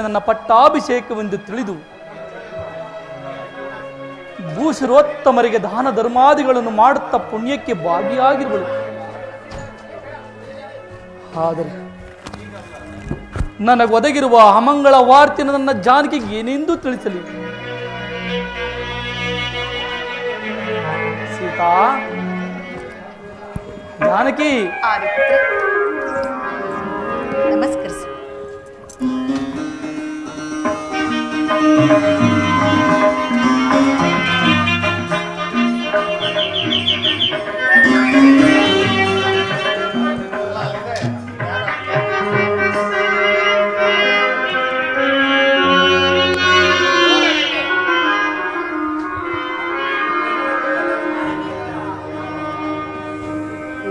ನನ್ನ ಪಟ್ಟಾಭಿಷೇಕವೆಂದು ತಿಳಿದು ಭೂಶಿರೋತ್ತಮರಿಗೆ ದಾನ ಧರ್ಮಾದಿಗಳನ್ನು ಮಾಡುತ್ತಾ ಪುಣ್ಯಕ್ಕೆ ಭಾಗಿಯಾಗಿರುವಳು. ಆದರೆ ನನಗೊದಗಿರುವ ಅಮಂಗಳ ವಾರ್ತೆಯನ್ನು ನನ್ನ ಜಾನಕಿಗೆ ಏನೆಂದು ತಿಳಿಸಲಿ? ಸೀತಾ, ಜಾನಕಿ, ನಮಸ್ಕರಿಸು.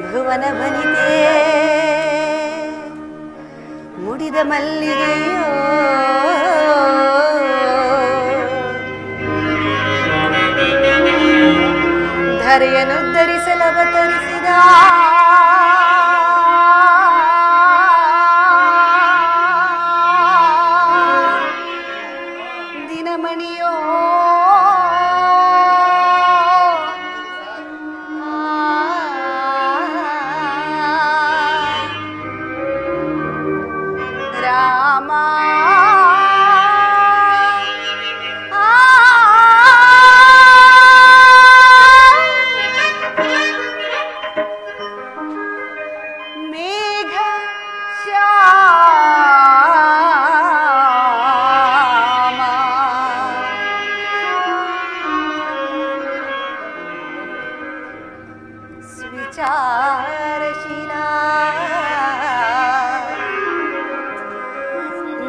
ಭುವನ ಬನಿತೆ ಮುಡಿದ ಮಲ್ಲಿಗೆಯೋ ಧರೆಯನ್ನು ಧರಿಸಲವತರಿಸಿದ ದಿನಮಣಿಯೋ ರಾಮ ಮೇಘ ಶ್ಯಾಮ ವಿಚಾರಶೀಲ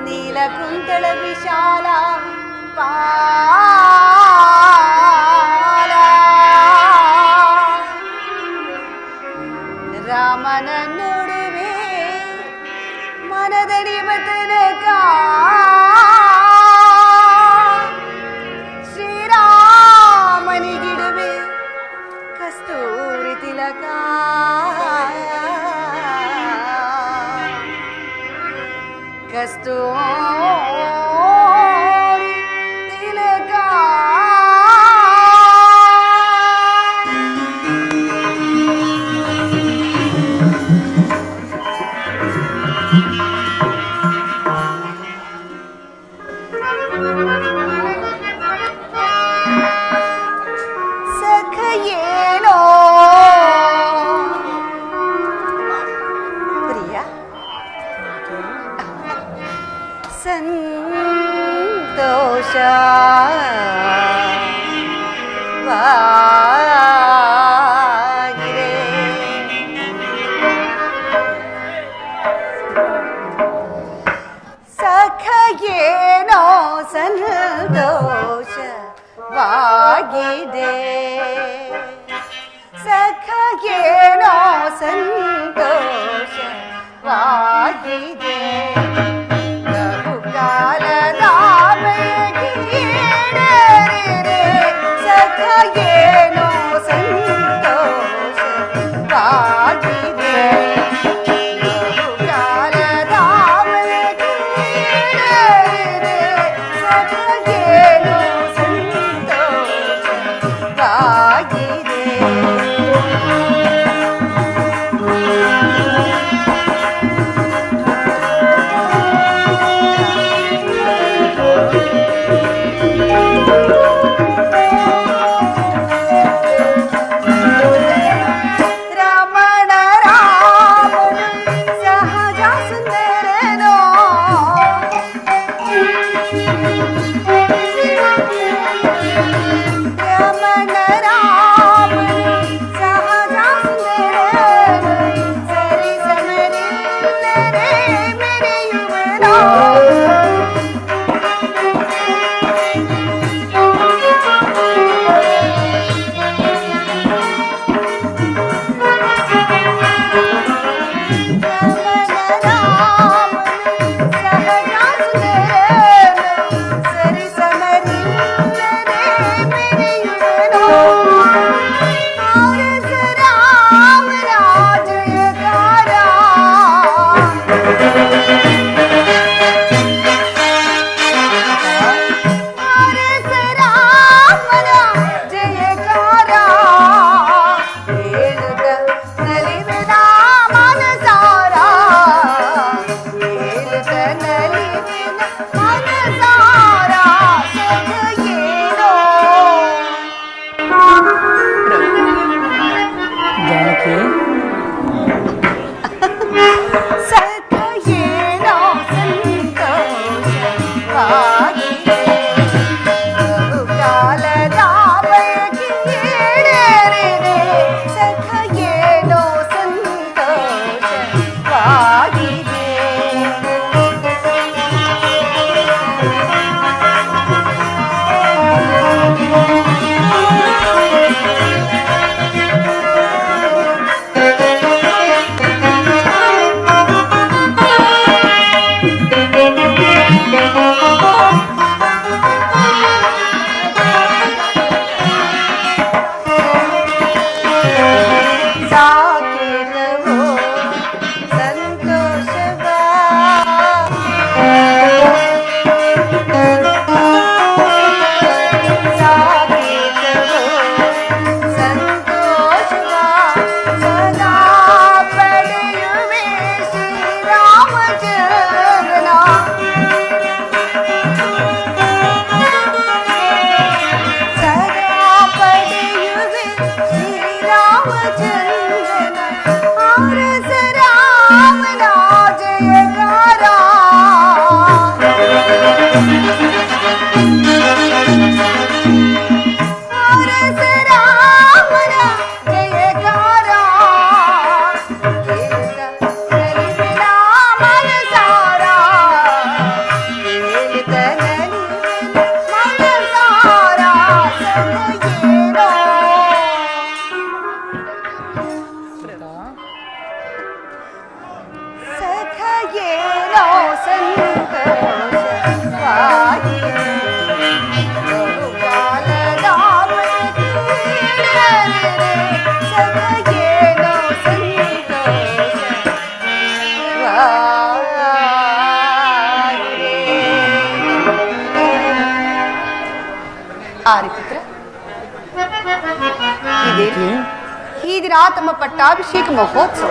ನೀಲಕುಂತಳ ವಿಶಾಲ ಪಾಲ ರಾಮನ ನೋಡುವೆ ಮನದಡಿವ ತನಕ ಶ್ರೀರಾಮನಿಗಿಡುವೆ ಕಸ್ತೂರಿ ತಿಲಕ ಕಸ್ತೂರಿ ತಿಲಕ ಸಖಯೇನೋ ಪ್ರಿಯ ಸಂತೋಷ ವಾಗಿದೆ ಸಖಯೇನೋ ಸಂತೋಷವಾಗಿದೆ ಸಖಯೇನೋ ಸಂತೋಷವಾಗಿದೆ ಕಾಲದ ಬಯಕೆಯೇನರಿರೆ ಸಖಯೇನೋ ಸಂತೋಷವಾಗಿದೆ ಕಾಲದ ಬಯಕೆಯೇನರಿರೆ ಸಖಯೇನೋ ಸಂತೋಷವಾಗಿದೆ ಗಾಗಿದೆ ಬಹುಕಾಲದ ಬಯಕೆ ಈಡೇರಿದೆ ಸಖ ಏನೋ ಸಂತೋಷವಾಗಿದೆ ಸಾಕಿದವೋ ಸಂತೋಷವ ಸಾಕಿದವೋ ಸಂತೋಷವ ಸದಾ ಪಡೆಯುವೆ ಶ್ರೀರಾಮಚಂದ್ರನ ಸದಾ ಪಡೆಯುವೆ ಶ್ರೀರಾಮಚಂದ್ರನ ಅರಸ ರಾಮನ ಜಯಕಾರ ಅರಸ ರಾಮನ ಜಯಕಾರ ಕೇಳಿದ ನಲಿವಿನ ಮನಸಾರ ಕೇಳಿದ ನಲಿವಿನ ಮನಸಾರ ಸದೆಯೇನೋ ಸಖ ಏನೋ ಸಂತೋಷವಾಗಿದೆ ಬಹುಕಾಲದ ಬಯಕೆ ಈಡೇರಿದೆ ಸಖ ಏನೋ ಸಂತೋಷವಾಗಿದೆ ಆರಿಪುತ್ರ ಈ ದಿನ ತಮ್ಮ ಪಟ್ಟಾಭಿಷೇಕ ಮಹೋತ್ಸವ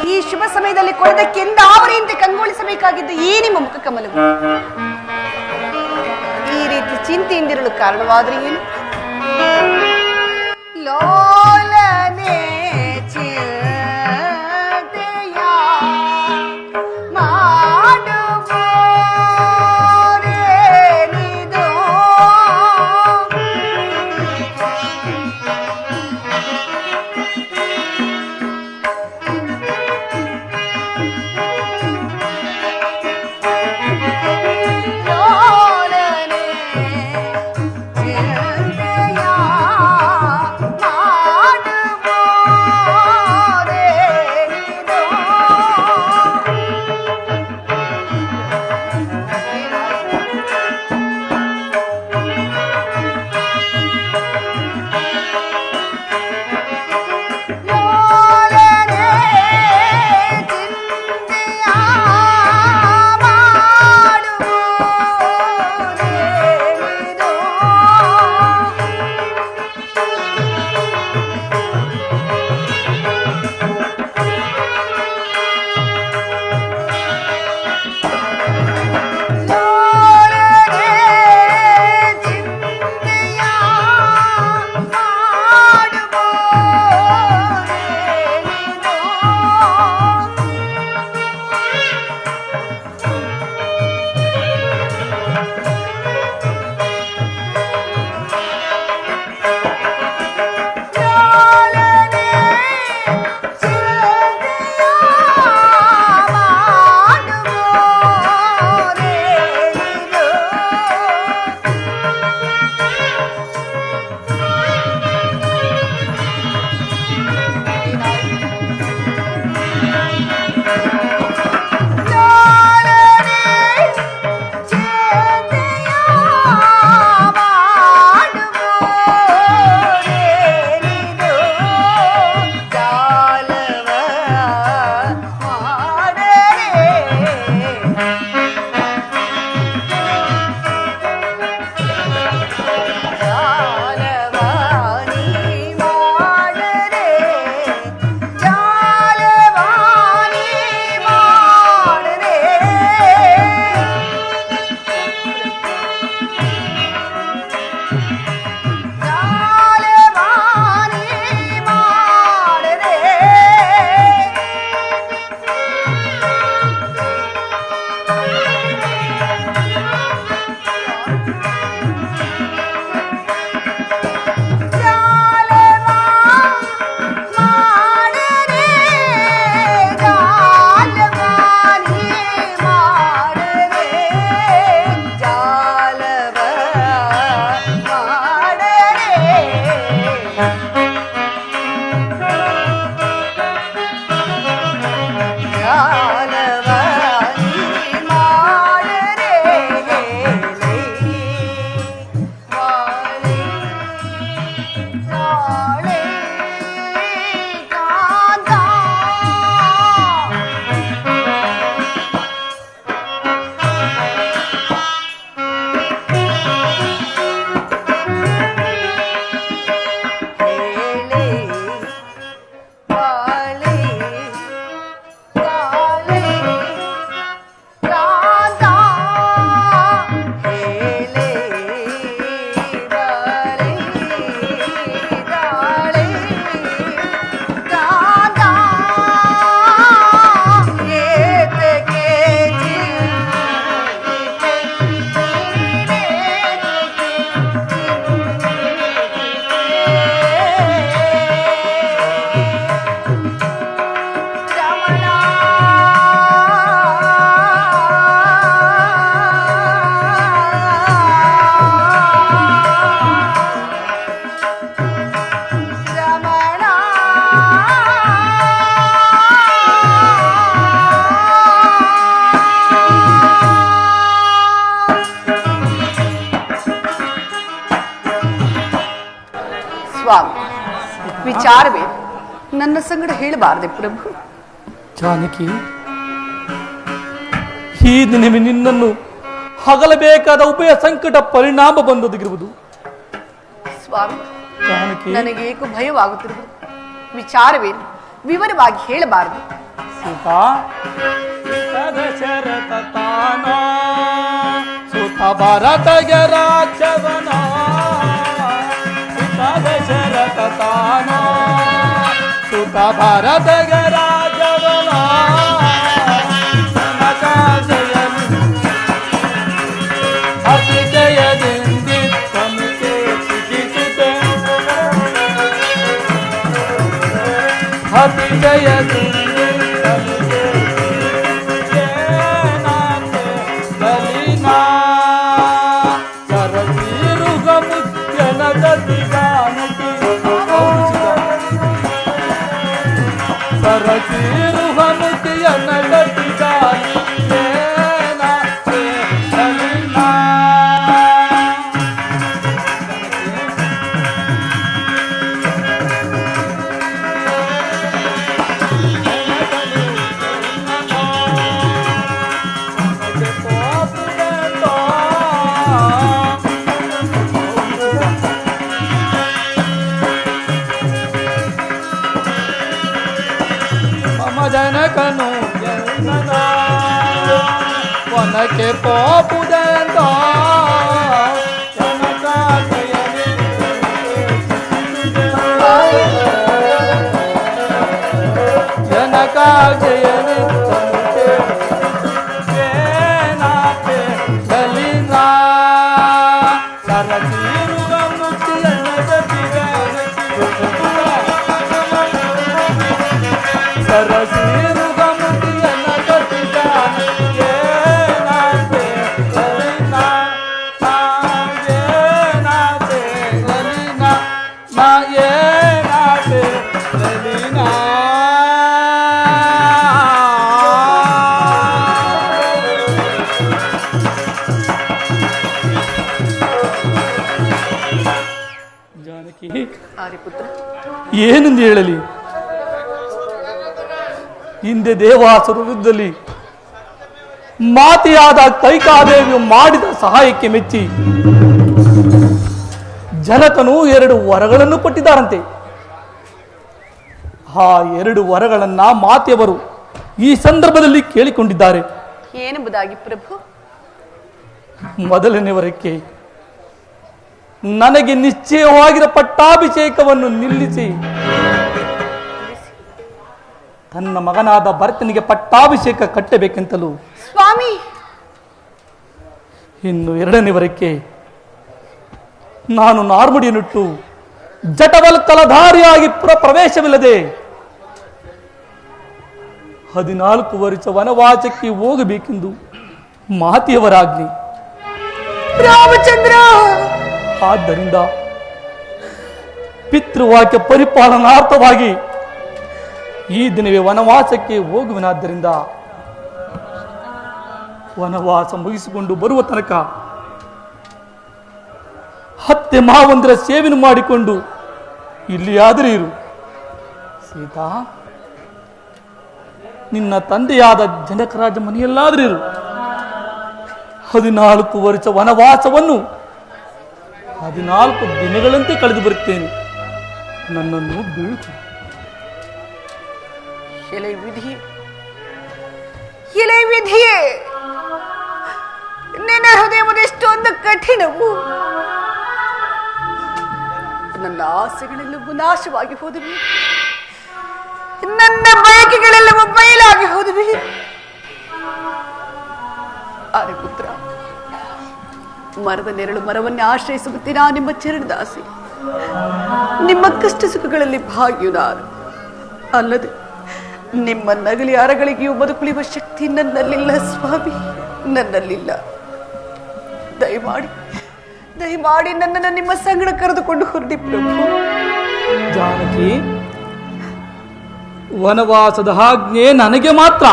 ಈ ಶುಭ ಸಮಯದಲ್ಲಿ ಕೊಡದಕ್ಕೆಂದಾವರೆಯಂತೆ ಕಂಗೊಳಿಸಬೇಕಾಗಿದ್ದು ಈ ನಿಮ್ಮ ಮುಖ ಕಮಲವು ಈ ರೀತಿ ಚಿಂತೆಯಿಂದಿರಲು ಕಾರಣವಾದ್ರೆ ಏನು ಲೋಲನೆ ಚಿಂತೆಯ ಮಾಡುವುದೇನಿದು ಲೋಲನೆ ಚಿಂತೆಯ ಸ್ವಾಮಿ, ವಿಚಾರವೇ ನನ್ನ ಸಂಗಡ ಹೇಳಬಾರದೆ ಪ್ರಭು? ಜಾನಕಿ, ಈ ದಿನವೇ ನಿನ್ನನ್ನು ಹಗಲಬೇಕಾದ ಉಭಯ ಸಂಕಟ ಪರಿಣಾಮ ಬಂದೊದಗಿರುವುದು. ಸ್ವಾಮಿ, ಜಾನಕಿ, ನನಗೆ ಏಕೋ ಭಯವಾಗುತ್ತಿರುವುದು. ವಿಚಾರವೇನು ವಿವರವಾಗಿ ಹೇಳಬಾರದು? ಸೀತಾ, ದಶರಥ ತಾನ ಸುತ ಭರತಗೆ ರಾಜ್ಯವನ, ಸುತ ದಶರಥ ತಾನ ಸುತ ಭರತಗೆ ರಾಜ್ಯವನ, ಅತಿ ಜಯದಿ ಜನಕನು ವನಕ್ಕೆ ಪೋಪುದೆಂದ ಜನಕ ಜಯನಿ ಗಲಿನ ಸರತೀರುಗ ಏನೆಂದು ಹೇಳಲಿ? ಹಿಂದೆ ದೇವಾಸುರ ಯುದ್ಧದಲ್ಲಿ ಮಾತೆಯಾದ ಕೈಕಾದೇವಿಯು ಮಾಡಿದ ಸಹಾಯಕ್ಕೆ ಮೆಚ್ಚಿ ಜನಕನು 2 ವರಗಳನ್ನು ಕೊಟ್ಟಿದ್ದಾರಂತೆ. ಆ 2 ವರಗಳನ್ನ ಮಾತೆಯವರು ಈ ಸಂದರ್ಭದಲ್ಲಿ ಕೇಳಿಕೊಂಡಿದ್ದಾರೆ. ಏನೆಂಬುದಾಗಿ ಪ್ರಭು? ಮೊದಲನೇ ವರಕ್ಕೆ ನನಗೆ ನಿಶ್ಚಯವಾಗಿರ ಪಟ್ಟಾಭಿಷೇಕವನ್ನು ನಿಲ್ಲಿಸಿ ತನ್ನ ಮಗನಾದ ಭರತನಿಗೆ ಪಟ್ಟಾಭಿಷೇಕ ಕಟ್ಟಬೇಕೆಂತಲೂ ಸ್ವಾಮಿ. ಇನ್ನು 2ನೇ ವರಕ್ಕೆ ನಾನು ನಾರ್ಮುಡಿಯನ್ನುಟ್ಟು ಜಟವಲ್ಕಲಧಾರಿಯಾಗಿ ಪ್ರವೇಶವಿಲ್ಲದೆ 14 ವರ್ಷ ವನವಾಸಕ್ಕೆ ಹೋಗಬೇಕೆಂದು ಮಾತೆಯವರಾಜ್ಞೆ. ರಾಮಚಂದ್ರ, ಆದ್ದರಿಂದ ಪಿತೃವಾಕ್ಯ ಪರಿಪಾಲನಾರ್ಥವಾಗಿ ಈ ದಿನವೇ ವನವಾಸಕ್ಕೆ ಹೋಗುವನಾದ್ದರಿಂದ ವನವಾಸ ಮುಗಿಸಿಕೊಂಡು ಬರುವ ತನಕ ಹತ್ತೆ ಮಾವಂದಿರ ಸೇವೆಯನ್ನು ಮಾಡಿಕೊಂಡು ಇಲ್ಲಿಯಾದರೆ ಇರು. ಸೀತಾ, ನಿನ್ನ ತಂದೆಯಾದ ಜನಕರಾಜ ಮನೆಯಲ್ಲಾದರೆ ಇರು. 14 ವರ್ಷ ವನವಾಸವನ್ನು 14 ದಿನಗಳಂತೆ ಕಳೆದು ಬರುತ್ತೇನೆ. ನನ್ನನ್ನು ಬೀಳ್ತು. ಎಲೆ ವಿಧಿಯೇ, ಎಲೆ ವಿಧಿಯೇ, ನಿನ್ನ ಹೃದಯದೆಷ್ಟೊಂದು ಕಠಿಣವು. ನನ್ನ ಆಸೆಗಳೆಲ್ಲವೂ ನಾಶವಾಗಿ ಹೋದವು, ನನ್ನ ಬಯಕೆಗಳೆಲ್ಲವೂ ಬಯಲಾಗಿ ಹೋದವು. ಆರೆ ಪುತ್ರ, ಮರದ ನೆರಳು ಮರವನ್ನೇ ಆಶ್ರಯಿಸುತ್ತೀನ ನಿಮ್ಮ ಚರಣದಾಸೆ. ನಿಮ್ಮ ಕಷ್ಟ ಸುಖಗಳಲ್ಲಿ ಭಾಗಿಯುದಾರು ಅಲ್ಲದೆ ನಿಮ್ಮ ನಗಲಿ ಅರಗಳಿಗೆಯೂ ಬದುಕುಳಿಯುವ ಶಕ್ತಿ ನನ್ನಲ್ಲಿಲ್ಲ ಸ್ವಾಮಿ, ನನ್ನಲ್ಲಿಲ್ಲ. ದಯಮಾಡಿ ನನ್ನನ್ನು ನಿಮ್ಮ ಸಂಗಡ ಕರೆದುಕೊಂಡು ಹೊರಡಿ ಪ್ರಭು. ಜಾನಕಿ, ವನವಾಸದ ಆಜ್ಞೆ ನನಗೆ ಮಾತ್ರ.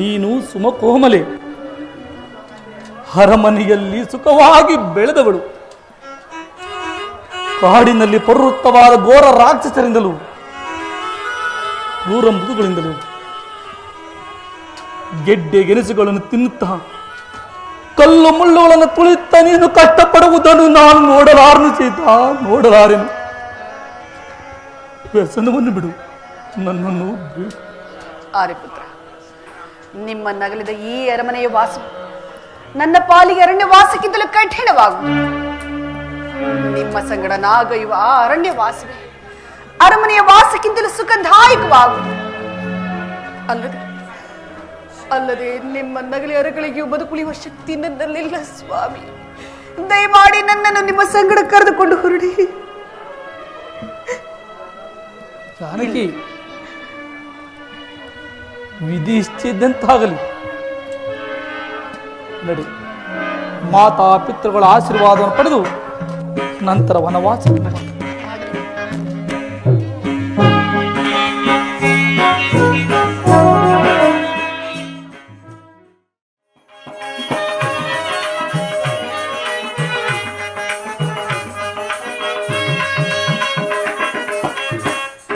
ನೀನು ಸುಮಕೋಮಲೆ, ಅರಮನೆಯಲ್ಲಿ ಸುಖವಾಗಿ ಬೆಳೆದವಳು. ಕಾಡಿನಲ್ಲಿ ಪ್ರವೃತ್ತವಾದ ಘೋರ ರಾಕ್ಷಸರಿಂದಲೂ ಕ್ರೂರ ಮೃಗಗಳಿಂದಲೂ ಗೆಡ್ಡೆ ಗೆಣಸುಗಳನ್ನು ತಿನ್ನುತ್ತಾ ಕಲ್ಲು ಮುಳ್ಳುಗಳನ್ನು ತುಳಿಯುತ್ತಾ ನೀನು ಕಷ್ಟಪಡುವುದನ್ನು ನಾನು ನೋಡಲಾರನು ಸೀತಾ, ನೋಡಲಾರೆನು. ವ್ಯಸನವನ್ನು ಬಿಡು, ನನ್ನನ್ನು ಬಿಡು. ಆರ್ಯಪುತ್ರ, ನಿಮ್ಮ ನಗಲಿದ ಈ ಅರಮನೆಯ ವಾಸ ನನ್ನ ಪಾಲಿಗೆ ಅರಣ್ಯ ವಾಸಕ್ಕಿಂತಲೂ ಕಠಿಣವಾಗುವುದು. ನಿಮ್ಮ ಸಂಗಡ ನಾಗೈವ ಆ ಅರಣ್ಯ ವಾಸವೇ ಅರಮನೆಯ ವಾಸಕ್ಕಿಂತಲೂ ಸುಖದಾಯಕವಾಗುವುದು. ಅಲ್ಲದೆ ನಿಮ್ಮ ನಗಲಿ ಅರಗಳಿಗೆ ಬದುಕುಳಿಯುವ ಶಕ್ತಿ ನನ್ನಲ್ಲಿಲ್ಲ ಸ್ವಾಮಿ. ದಯಮಾಡಿ ನನ್ನನ್ನು ನಿಮ್ಮ ಸಂಗಡ ಕರೆದುಕೊಂಡು ಹೊರಡಿ. ಜಾನಕಿ, ವಿಧಿ ಇಚ್ಛೆದ್ದಂತಾಗಲಿ. ನಡಿ, ಮಾತಾ ಪಿತೃಗಳ ಆಶೀರ್ವಾದವನ್ನು ಪಡೆದು ನಂತರ ವನವಾಸಕ್ಕೆ ನಡೆ.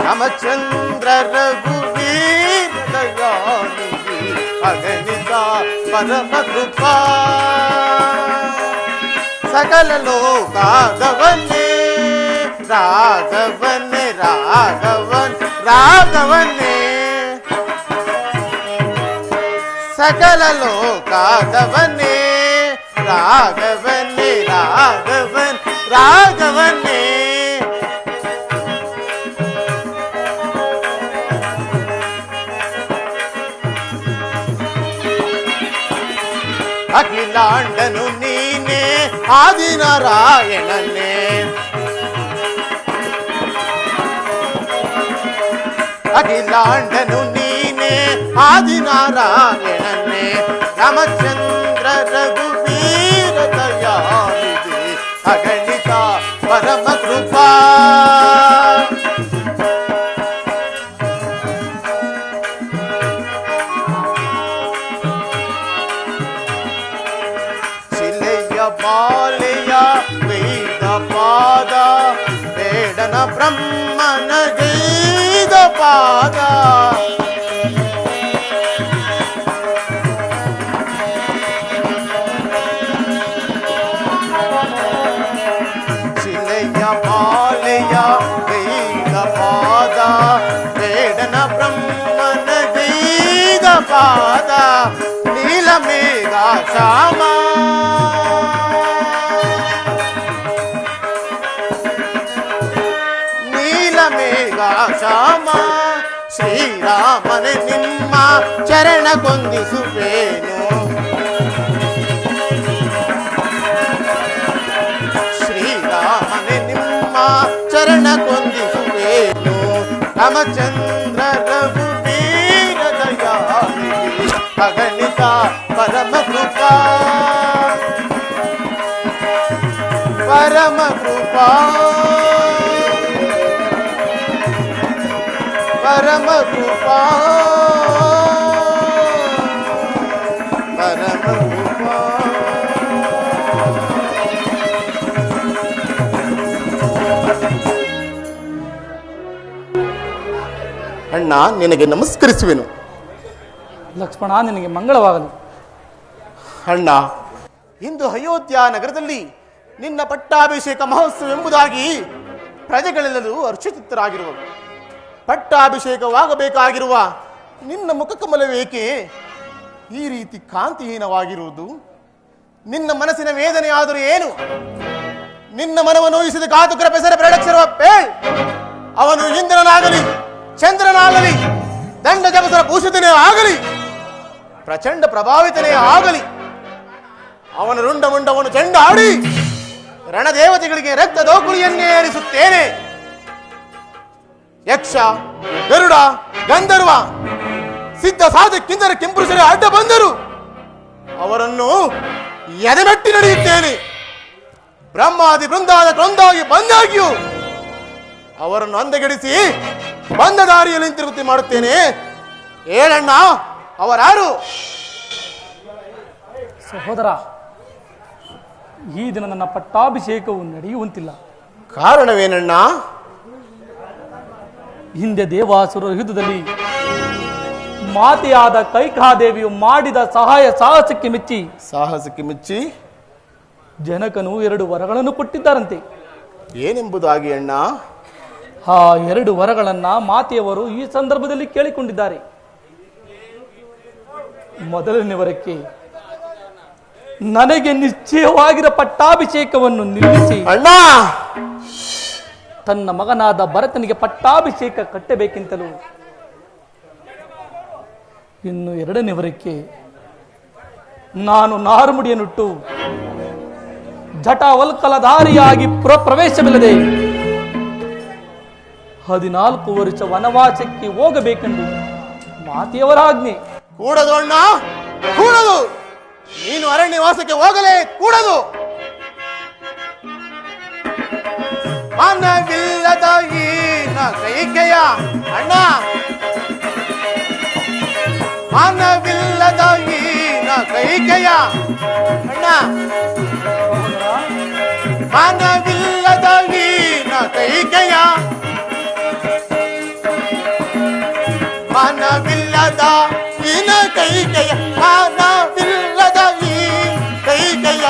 ರಾಮಚಂದ್ರ ರಘುವೀರ ದಯಾನಿಧಿ ಅಗಣಿತ ಪರಮ ಕೃಪಾ ಸಕಲ ಲೋಕಾಗವನ್ನೇ ರಾಘವನ್ನೇ ರಾಘವನ್ನೇ ಸಕಲ ಲೋಕಾಗವನ್ನೇ ರಾಘವನ್ನೇ ರಾಘವನ್ನೇ ಅಖಿಲಾಂಡನು ನೀನೇ ಆದಿನಾರಾಯಣನೇ ಅಖಿಲಾಂಡನು ನೀನೇ ಆದಿನಾರಾಯಣನೇ ರಾಮಚಂದ್ರ ರಘುವೀರ ದಯಾನಿಧಿ ಅಗಣಿತ ಪರಮ ಕೃಪಾ ಬಾಲೆಯ ವೇದ ಪಾದ ಬೇಡನ ಬ್ರಹ್ಮನ ಗೈದ ಪಾದ ಶಿಲೆಯ ಬಾಲೆಯ ವೇದ ಪಾದ ಬೇಡನ ಬ್ರಹ್ಮನ ಗೈದ ಪಾದ ನೀಲಮೇಘ ಶ್ಯಾಮ ಶ್ಯಾಮ ಶ್ರೀರಾಮನೆ ನಿಮ್ಮ ಚರಣ ಕೊಂದಿಸುವೇನು ಶ್ರೀರಾಮನೆ ನಿಮ್ಮ ಚರಣ ಕೊಂದಿಸುವೇನು ರಾಮಚಂದ್ರ ರಘುವೀರ ದಯಾನಿಧಿ ಅಗಣಿತ ಪರಮ ಕೃಪಾ ಪರಮ ಕೃಪಾ ಪರಮ ಕೃಪಾ ಪರಮ ಕೃಪಾ. ಅಣ್ಣ, ನಿನಗೆ ನಮಸ್ಕರಿಸುವೆನು. ಲಕ್ಷ್ಮಣ, ನಿನಗೆ ಮಂಗಳವಾಗಲಿ. ಅಣ್ಣ, ಇಂದು ಅಯೋಧ್ಯ ನಗರದಲ್ಲಿ ನಿನ್ನ ಪಟ್ಟಾಭಿಷೇಕ ಮಹೋತ್ಸವ ಎಂಬುದಾಗಿ ಪ್ರಜೆಗಳೆಲ್ಲರೂ ಹರ್ಷಚಿತ್ತರಾಗಿರುವರು. ಪಟ್ಟಾಭಿಷೇಕವಾಗಬೇಕಾಗಿರುವ ನಿನ್ನ ಮುಖಕಮಲವೇಕೆ ಈ ರೀತಿ ಕಾಂತಿಹೀನವಾಗಿರುವುದು? ನಿನ್ನ ಮನಸ್ಸಿನ ವೇದನೆ ಆದರೂ ಏನು? ನಿನ್ನ ಮನವನ್ನು ನೋಯಿಸಿದ ಕಾತುಕರ ಬೆಸರ ಬೆರಳಕ್ಷರ ಪೇಳ್ ಅವನು ಇಂದ್ರನಾಗಲಿ ಚಂದ್ರನಾಗಲಿ ದಂಡ ಜಗಸರ ಭೂಷಿತನೇ ಆಗಲಿ ಪ್ರಚಂಡ ಪ್ರಭಾವಿತನೇ ಆಗಲಿ ಅವನ ರುಂಡ ಮುಂಡವನ್ನು ಚೆಂಡಾಡಿ ರಣದೇವತೆಗಳಿಗೆ ರಕ್ತ ದೋಕುಳಿಯನ್ನೇ ಏರಿಸುತ್ತೇನೆ. ಯಕ್ಷ, ಗರುಡ, ಗಂಧರ್ವ, ಸಿದ್ಧ ಸಾಧ ಕಿಂದರ ಕೆಂಪುರುಷರೇ ಅಡ್ಡ ಬಂದರು ಅವರನ್ನು ಎದೆಮೆಟ್ಟಿ ನಡೆಯುತ್ತೇನೆ. ಬ್ರಹ್ಮಾದಿ ಬೃಂದಾದ ಕೊಂದಾಗಿ ಬಂದಾಗಿಯೂ ಅವರನ್ನು ಅಂದಗೆಡಿಸಿ ಬಂದ ದಾರಿಯಲ್ಲಿ ನಿಂತಿರುತ್ತಿ ಮಾಡುತ್ತೇನೆ. ಹೇಳಣ್ಣ, ಅವರಾರು? ಸಹೋದರ, ಈ ದಿನ ನನ್ನ ಪಟ್ಟಾಭಿಷೇಕವು ನಡೆಯುವಂತಿಲ್ಲ. ಕಾರಣವೇನಣ್ಣ? ಹಿಂದೆ ದೇವಾಸುರ ಯುದ್ಧದಲ್ಲಿ ಮಾತೆಯಾದ ಕೈಕಾದೇವಿಯು ಮಾಡಿದ ಸಹಾಯ ಸಾಹಸಕ್ಕೆ ಮೆಚ್ಚಿ ಜನಕನು 2 ವರಗಳನ್ನು ಕೊಟ್ಟಿದ್ದಾರಂತೆ. ಏನೆಂಬುದಾಗಿ ಅಣ್ಣ? ಆ 2 ವರಗಳನ್ನ ಮಾತೆಯವರು ಈ ಸಂದರ್ಭದಲ್ಲಿ ಕೇಳಿಕೊಂಡಿದ್ದಾರೆ. ಮೊದಲನೇ ವರಕ್ಕೆ ನನಗೆ ನಿಶ್ಚಯವಾಗಿರ ಪಟ್ಟಾಭಿಷೇಕವನ್ನು ನಿಲ್ಲಿಸಿ ಅಣ್ಣ ತನ್ನ ಮಗನಾದ ಭರತನಿಗೆ ಪಟ್ಟಾಭಿಷೇಕ ಕಟ್ಟಬೇಕೆಂತಲೂ, ಇನ್ನು 2ನೇ ವರಕ್ಕೆ ನಾನು ನಾರುಮುಡಿಯನ್ನುಟ್ಟು ಜಟವಲ್ಕಲಧಾರಿಯಾಗಿ ಪ್ರವೇಶವಿಲ್ಲದೆ 14 ವರ್ಷ ವನವಾಸಕ್ಕೆ ಹೋಗಬೇಕೆಂದು ಮಾತೆಯವರ ಆಜ್ಞೆ. ಕೂಡದು ಅಣ್ಣ, ಕೂಡದು. ನೀನು ಅರಣ್ಯವಾಸಕ್ಕೆ ಹೋಗಲೇ ಕೂಡದು. ಮನವಿಲ್ಲದ ಈನ ಕೈಕೆಯ ಅಣ್ಣ, ಮನವಿಲ್ಲದ ಈನ ಕೈಕೆಯ ಅಣ್ಣ, ಮನವಿಲ್ಲದ ಈನ ಕೈಕೆಯ, ಮನವಿಲ್ಲದ ಈನ ಕೈಕೆಯ, ಮನವಿಲ್ಲದ ಈ ಕೈಕೆಯ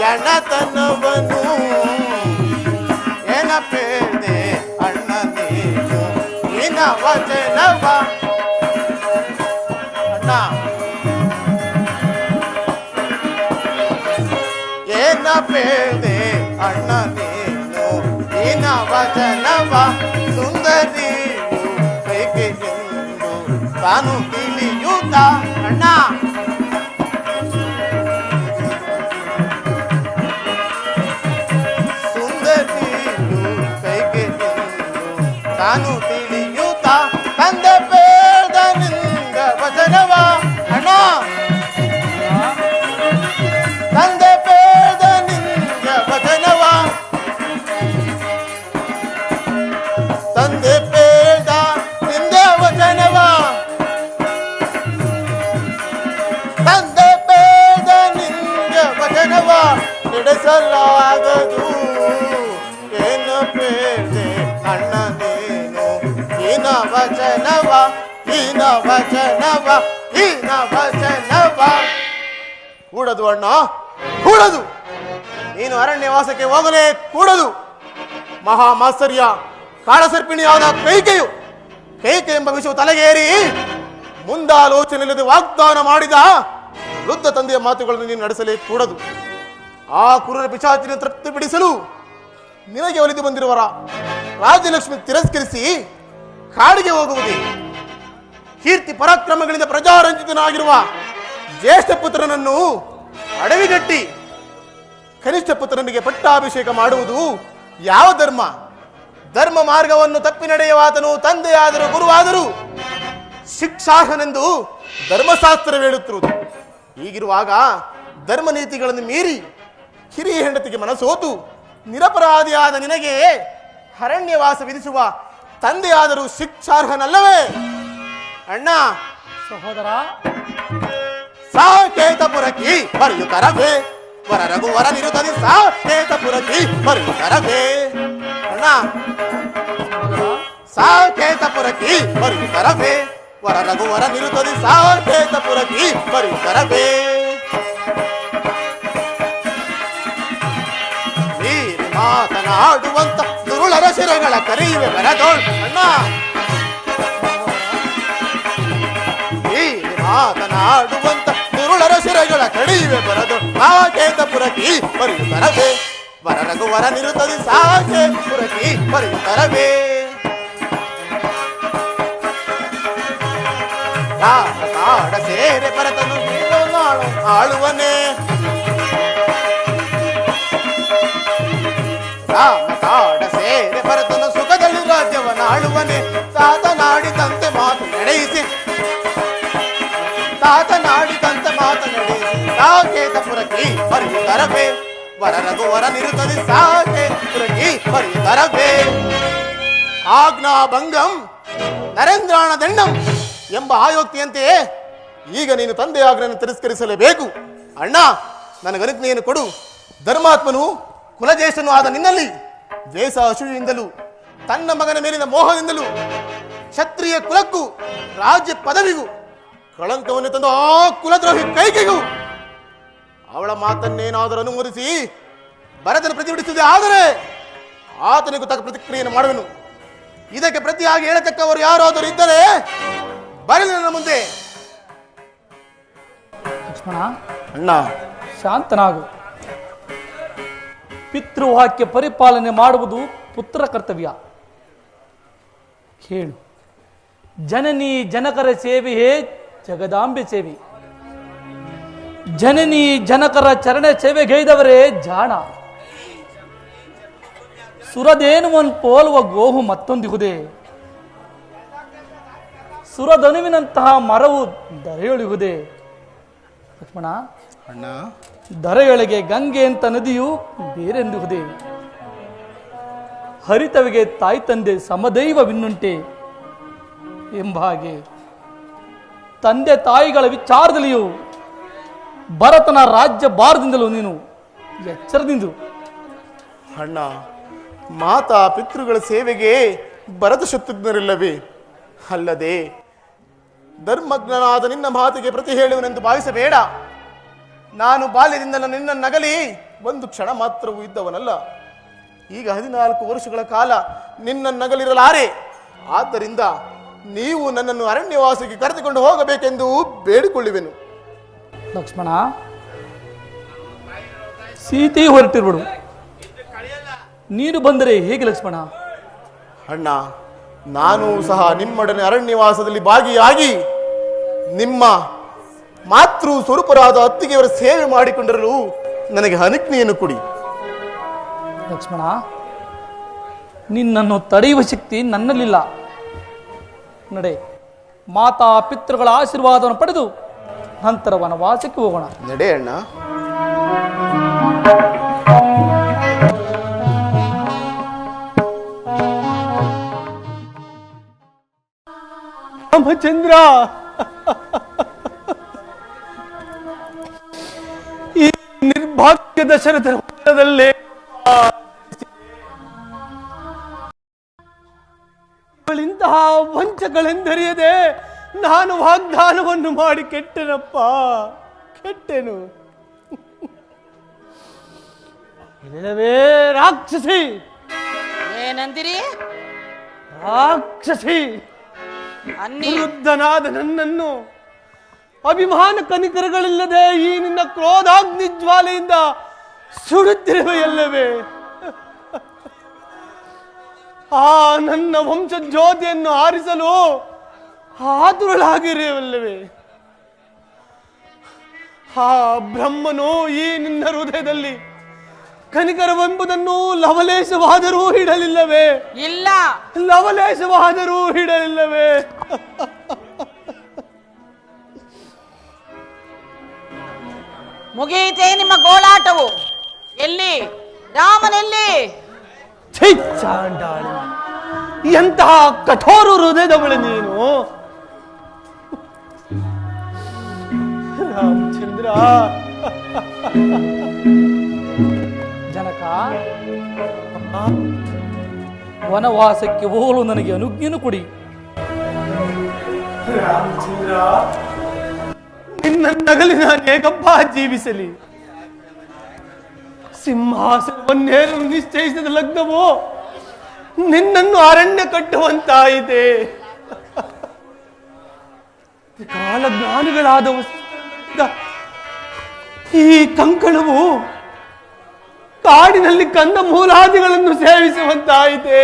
ಜನತನವನು ಏನಪೇದೆ ಅಣ್ಣ ನೀನು ನಿನ ವಚನವ. ಅಣ್ಣ ಏನಪೇದೆ ಅಣ್ಣ ನೀನು ನಿನ ವಚನವ. ಸುಂದರಿಯು ಕೈಗೆ ಎಂದು ತಾನು ತಿಳಿಯುತ್ತ ಅಣ್ಣ, ತಾನು ತಿಳಿಯುತ್ತ ತಂದೆ ಬೇಡ ನಿಂದ ವಚನವ. ಅಣ್ಣ ತಂದೆ ಬೇಡ ನಿಂದ ವಚನವ, ತಂದೆ ಬೇಡ ನಿಂದ ವಚನವ, ತಂದೆ ಬೇಡ ನಿಂದ ವಚನವ ನಡೆಸಲಾಗದು. ಏನು ಬೇಡೆ ಅಣ್ಣ ನೀನು ಈನ ವಚನವ, ಈನ ವಚನವ, ಈನ ವಚನವ. ಕೂಡದು ಅಣ್ಣ, ಕೂಡದು. ನೀನು ಅರಣ್ಯವಾಸಕ್ಕೆ ಹೋಗಲೇ ಕೂಡದು. ಮಹಾಮಾತ್ಸರ್ಯ ಕಾಳಸರ್ಪಿಣಿಯಾದ ಕೈಕೆಯು ಕೈಕೆ ಎಂಬ ವಿಷಯವು ತಲೆಗೇರಿ ಮುಂದಾಲೋಚನೆಯಿಲ್ಲದೆ ವಾಗ್ದಾನ ಮಾಡಿದ ವೃದ್ಧ ತಂದೆಯ ಮಾತುಗಳನ್ನು ನೀನು ನಡೆಸಲೇ ಕೂಡದು. ಆ ಕುರುರ ಪಿಶಾಚಿನ ತೃಪ್ತಿಪಡಿಸಲು ನಿನಗೆ ಒಲಿದು ಬಂದಿರುವರ ರಾಜ್ಯಲಕ್ಷ್ಮಿ ತಿರಸ್ಕರಿಸಿ ಕಾಡಿಗೆ ಹೋಗುವುದೇ? ಕೀರ್ತಿ ಪರಾಕ್ರಮಗಳಿಂದ ಪ್ರಜಾರಂಜಿತನಾಗಿರುವ ಜ್ಯೇಷ್ಠ ಪುತ್ರನನ್ನು ಅಡವಿಗಟ್ಟಿ ಕನಿಷ್ಠ ಪುತ್ರನಿಗೆ ಪಟ್ಟಾಭಿಷೇಕ ಮಾಡುವುದು ಯಾವ ಧರ್ಮ? ಧರ್ಮ ಮಾರ್ಗವನ್ನು ತಪ್ಪಿ ನಡೆಯುವಾತನು ತಂದೆಯಾದರೂ ಗುರುವಾದರೂ ಶಿಕ್ಷಾರ್ಹನೆಂದು ಧರ್ಮಶಾಸ್ತ್ರ ಹೇಳುತ್ತಿರುವುದು. ಹೀಗಿರುವಾಗ ಧರ್ಮ ನೀತಿಗಳನ್ನು ಮೀರಿ ಹಿರಿಯ ಹೆಂಡತಿಗೆ ಮನಸೋತು ನಿರಪರಾಧಿಯಾದ ನಿನಗೆ ಅರಣ್ಯವಾಸ ವಿಧಿಸುವ ತಂದೆಯಾದರೂ ಶಿಕ್ಷಾರ್ಹನಲ್ಲವೇ? ಅಣ್ಣ ಸಹೋದರ, ಸಾಕೇತಪುರಕ್ಕೆ ಬರೆಯುತ್ತರವೇ ವರ ರಘುವರ ನಿರುತದಿ ಸಾಕೇತಪುರಕ್ಕೆ ಬರೆಯುತ್ತರವೇ? ಅಣ್ಣ ಸಾಕೇತಪುರಕ್ಕೆ ಬರೆಯುತ್ತರವೇ ವರ ರಘುವರ ನಿರುತದಿ ಸಾಕೇತಪುರಕ್ಕೆ ಬರೆಯುತ್ತರವೇ? ಮಾತನಾಡುವಂತ ದುರುಳರ ಶಿರಗಳ ಕರೆಯುವೆ ಬರದೋಳ್. ಅಣ್ಣ ಮಾತನಾಡುವಂತ ದುರುಳರ ಶಿರಗಳ ಕಡಿಯುವೆ ಬರದೋಳ್. ಸಾಕೇತಪುರಕ್ಕೆ ಬರೆಯುತ್ತರವೇ ವರ ರಘುವರ ನಿರುತದಿ ಸಾಕೇತಪುರಕ್ಕೆ ಬರೆಯುತ್ತರವೇ? ಕಾಡ ಸೇರೆ ಭರತನು ಆಳುವನೇ, ಕಾಡ ಸೇರೆ ಭರತನು ಸುಖದಲ್ಲಿ ರಾಜ್ಯವನ್ನ ಆಳುವನೇ. ತಾತನಾಡಿದಂತೆ ಮಾತು ನಡೆಯಿಸಿ, ತಾತನಾಡಿದಂತೆ ಮಾತು ನಡೆಯಿಸಿ ಸಾಕೇತಪುರಕ್ಕೆ ಬರೆಯುತ್ತರವೇ ವರ ರಘುವರ ನಿರುತದಿ ಸಾಕೇತಪುರಕ್ಕೆ ಬರೆಯುತ್ತರವೇ? ಆಜ್ಞಾ ಭಂಗಂ ನರೇಂದ್ರಾಣ ದಂಡಂ ಎಂಬ ಆಯೋಕ್ತಿಯಂತೆಯೇ ಈಗ ನೀನು ತಂದೆಯ ಆಜ್ಞೆಯನ್ನು ತಿರಸ್ಕರಿಸಲೇಬೇಕು. ಅಣ್ಣ ನನಗನುಜ್ಞೆಯನ್ನು ಕೊಡು. ಧರ್ಮಾತ್ಮನು ಕುಲಜ್ಯೇಷ್ಠನು ಆದ ನಿನ್ನಲ್ಲಿ ದ್ವೇಷ ಅಸೂಯೆಯಿಂದಲೂ ತನ್ನ ಮಗನ ಮೇಲಿನ ಮೋಹದಿಂದಲೂ ಕ್ಷತ್ರಿಯ ಕುಲಕ್ಕೂ ರಾಜ್ಯ ಪದವಿಗೂ ಕಳಂಕವನ್ನು ತಂದು ಆ ಕುಲದ್ರೋಹಿ ಕೈಗೆಗೂ ಅವಳ ಮಾತನ್ನೇನಾದರೂ ಅನುಮೋದಿಸಿ ಭರತನ ಪ್ರತಿಭಟಿಸುವುದೇ ಆದರೆ ಆತನಿಗೂ ತಕ್ಕ ಪ್ರತಿಕ್ರಿಯೆಯನ್ನು ಮಾಡುವೆನು. ಇದಕ್ಕೆ ಪ್ರತಿಯಾಗಿ ಹೇಳತಕ್ಕವರು ಯಾರಾದರೂ ಇದ್ದರೆ ಬರಲಿ ನನ್ನ ಮುಂದೆ. ಲಕ್ಷ್ಮಣ, ಅಣ್ಣ ಶಾಂತನಾಗು. ಪಿತೃವಾಕ್ಯ ಪರಿಪಾಲನೆ ಮಾಡುವುದು ಪುತ್ರ ಕರ್ತವ್ಯ. ಕೇಳು, ಜನನಿ ಜನಕರ ಸೇವೆಯೇ ಜಗದಾಂಬೆ ಸೇವೆ. ಜನನಿ ಜನಕರ ಚರಣ ಸೇವೆಗೈದವರೇ ಜಾಣ. ಸುರದೇನುವನ್ನು ಪೋಲುವ ಗೋಹು ಮತ್ತೊಂದಿಹುದೇ. ಸುರಧನುವಿನಂತಹ ಮರವು ದರೆಯೊಳಿಹುದೇ. ಲಕ್ಷ್ಮಣ, ಅಣ್ಣ ದರೆಯೊಳಗೆ ಗಂಗೆ ಅಂತ ನದಿಯು ಬೇರೆಂದುಹುದೇ. ಹರಿತವಿಗೆ ತಾಯಿ ತಂದೆ ಸಮದೈವವಿನ್ನುಂಟೆ ಎಂಬ ಹಾಗೆ ತಂದೆ ತಾಯಿಗಳ ವಿಚಾರದಲ್ಲಿಯೂ ಭರತನ ರಾಜ್ಯ ಭಾರದಿಂದಲೂ ನೀನು ಎಚ್ಚರದಿಂದು. ಅಣ್ಣ, ಮಾತಾ ಪಿತೃಗಳ ಸೇವೆಗೆ ಭರತ ಶತ್ರುಘ್ನರಿಲ್ಲವೇ? ಅಲ್ಲದೆ ಧರ್ಮಜ್ಞನಾದ ನಿನ್ನ ಮಾತಿಗೆ ಪ್ರತಿ ಹೇಳುವನೆಂದು ಭಾವಿಸಬೇಡ. ನಾನು ಬಾಲ್ಯದಿಂದಲೂ ನಿನ್ನ ನಗಲಿ ಒಂದು ಕ್ಷಣ ಮಾತ್ರವೂ ಇದ್ದವನಲ್ಲ. ಈಗ 14 ವರ್ಷಗಳ ಕಾಲ ನಿನ್ನ ನಗಲಿರಲಾರೆ. ಆದ್ದರಿಂದ ನೀವು ನನ್ನನ್ನು ಅರಣ್ಯವಾಸಕ್ಕೆ ಕರೆದುಕೊಂಡು ಹೋಗಬೇಕೆಂದು ಬೇಡಿಕೊಳ್ಳುವೆನು. ಲಕ್ಷ್ಮಣ, ಸೀತೆ ಹೊರಟಿರುವಳು, ನೀನು ಬಂದರೆ ಹೇಗೆ ಲಕ್ಷ್ಮಣ? ಅಣ್ಣ, ನಾನು ಸಹ ನಿಮ್ಮೊಡನೆ ಅರಣ್ಯವಾಸದಲ್ಲಿ ಭಾಗಿಯಾಗಿ ನಿಮ್ಮ ಮಾತೃ ಸ್ವರೂಪರಾದ ಅತ್ತಿಗೆಯವರ ಸೇವೆ ಮಾಡಿಕೊಂಡಿರಲು ನನಗೆ ಅನುಜ್ಞೆಯನ್ನು ಕೊಡಿ. ಲಕ್ಷ್ಮಣ, ನಿನ್ನನ್ನು ತಡೆಯುವ ಶಕ್ತಿ ನನ್ನಲ್ಲಿಲ್ಲ. ನಡೆ, ಮಾತಾ ಪಿತೃಗಳ ಆಶೀರ್ವಾದವನ್ನು ಪಡೆದು ನಂತರ ವನವಾಸಕ್ಕೆ ಹೋಗೋಣ. ನಡೆ ಅಣ್ಣ. ರಾಮಚಂದ್ರ, ಈ ನಿರ್ಭಾಗ್ಯ ದಶರಥರ ಹುತ್ತದಲ್ಲೇ ಇಂತಹ ವಂಚಗಳೆಂದರಿಯದೆ ನಾನು ವಾಗ್ದಾನವನ್ನು ಮಾಡಿ ಕೆಟ್ಟೆನಪ್ಪ, ಕೆಟ್ಟೆನು. ಇಲ್ಲವೇ ರಾಕ್ಷಸಿ, ಏನಂದಿರಿ? ರಾಕ್ಷಸಿ, ಅನ್ನಿ ವೃದ್ಧನಾದ ನನ್ನನ್ನು ಅಭಿಮಾನ ಕನಿಕರಗಳಿಲ್ಲದೆ ಈ ನಿನ್ನ ಕ್ರೋಧಾಗ್ನಿ ಜ್ವಾಲೆಯಿಂದ ಸುಡುತ್ತಿರುವೆಯಲ್ಲವೇ? ಆ ನನ್ನ ವಂಶ ಜ್ಯೋತಿಯನ್ನು ಆರಿಸಲು ಆತುರಳಾಗಿರುವಲ್ಲವೇ? ಆ ಬ್ರಹ್ಮನು ಈ ನಿನ್ನ ಹೃದಯದಲ್ಲಿ ಕನಿಕರವೆಂಬುದನ್ನು ಲವಲೇಶವಾದರೂ ಹಿಡಲಿಲ್ಲವೇ? ಇಲ್ಲ, ಲವಲೇಶವಾದರೂ ಹಿಡಲಿಲ್ಲವೇ? ಮುಗಿಯಿತೆ ನಿಮ್ಮ ಗೋಳಾಟವು. ಎಲ್ಲಿ ರಾಮನೆಲ್ಲಿ? ಛೀ, ಚಾಂಡಾಳಿ, ಎಂತಹ ಕಠೋರ ಹೃದಯದವಳು ನೀನು. ರಾಮಚಂದ್ರ, ಜನಕ, ವನವಾಸಕ್ಕೆ ಹೋಗಲು ನನಗೆ ಅನುಜ್ಞೆಯನ್ನು ಕೊಡಿ. ರಾಮಚಂದ್ರ, ನಿನ್ನ ನಗಲಿ ನಾನು ಹೇಗಬ್ಬ ಜೀವಿಸಲಿ? ಸಿಂಹಾಸನವನ್ನೇರಲು ನಿಶ್ಚಯಿಸಿದ ಲಗ್ನವು ನಿನ್ನನ್ನು ಅರಣ್ಯ ಕಟ್ಟುವಂತಾಯಿತೆ. ಕಾಲಜ್ಞಾನಿಗಳಾದ ಈ ಕಂಕಣವು ಕಾಡಿನಲ್ಲಿ ಕಂದ ಮೂಲಾದಿಗಳನ್ನು ಸೇವಿಸುವಂತಾಯಿತೆ.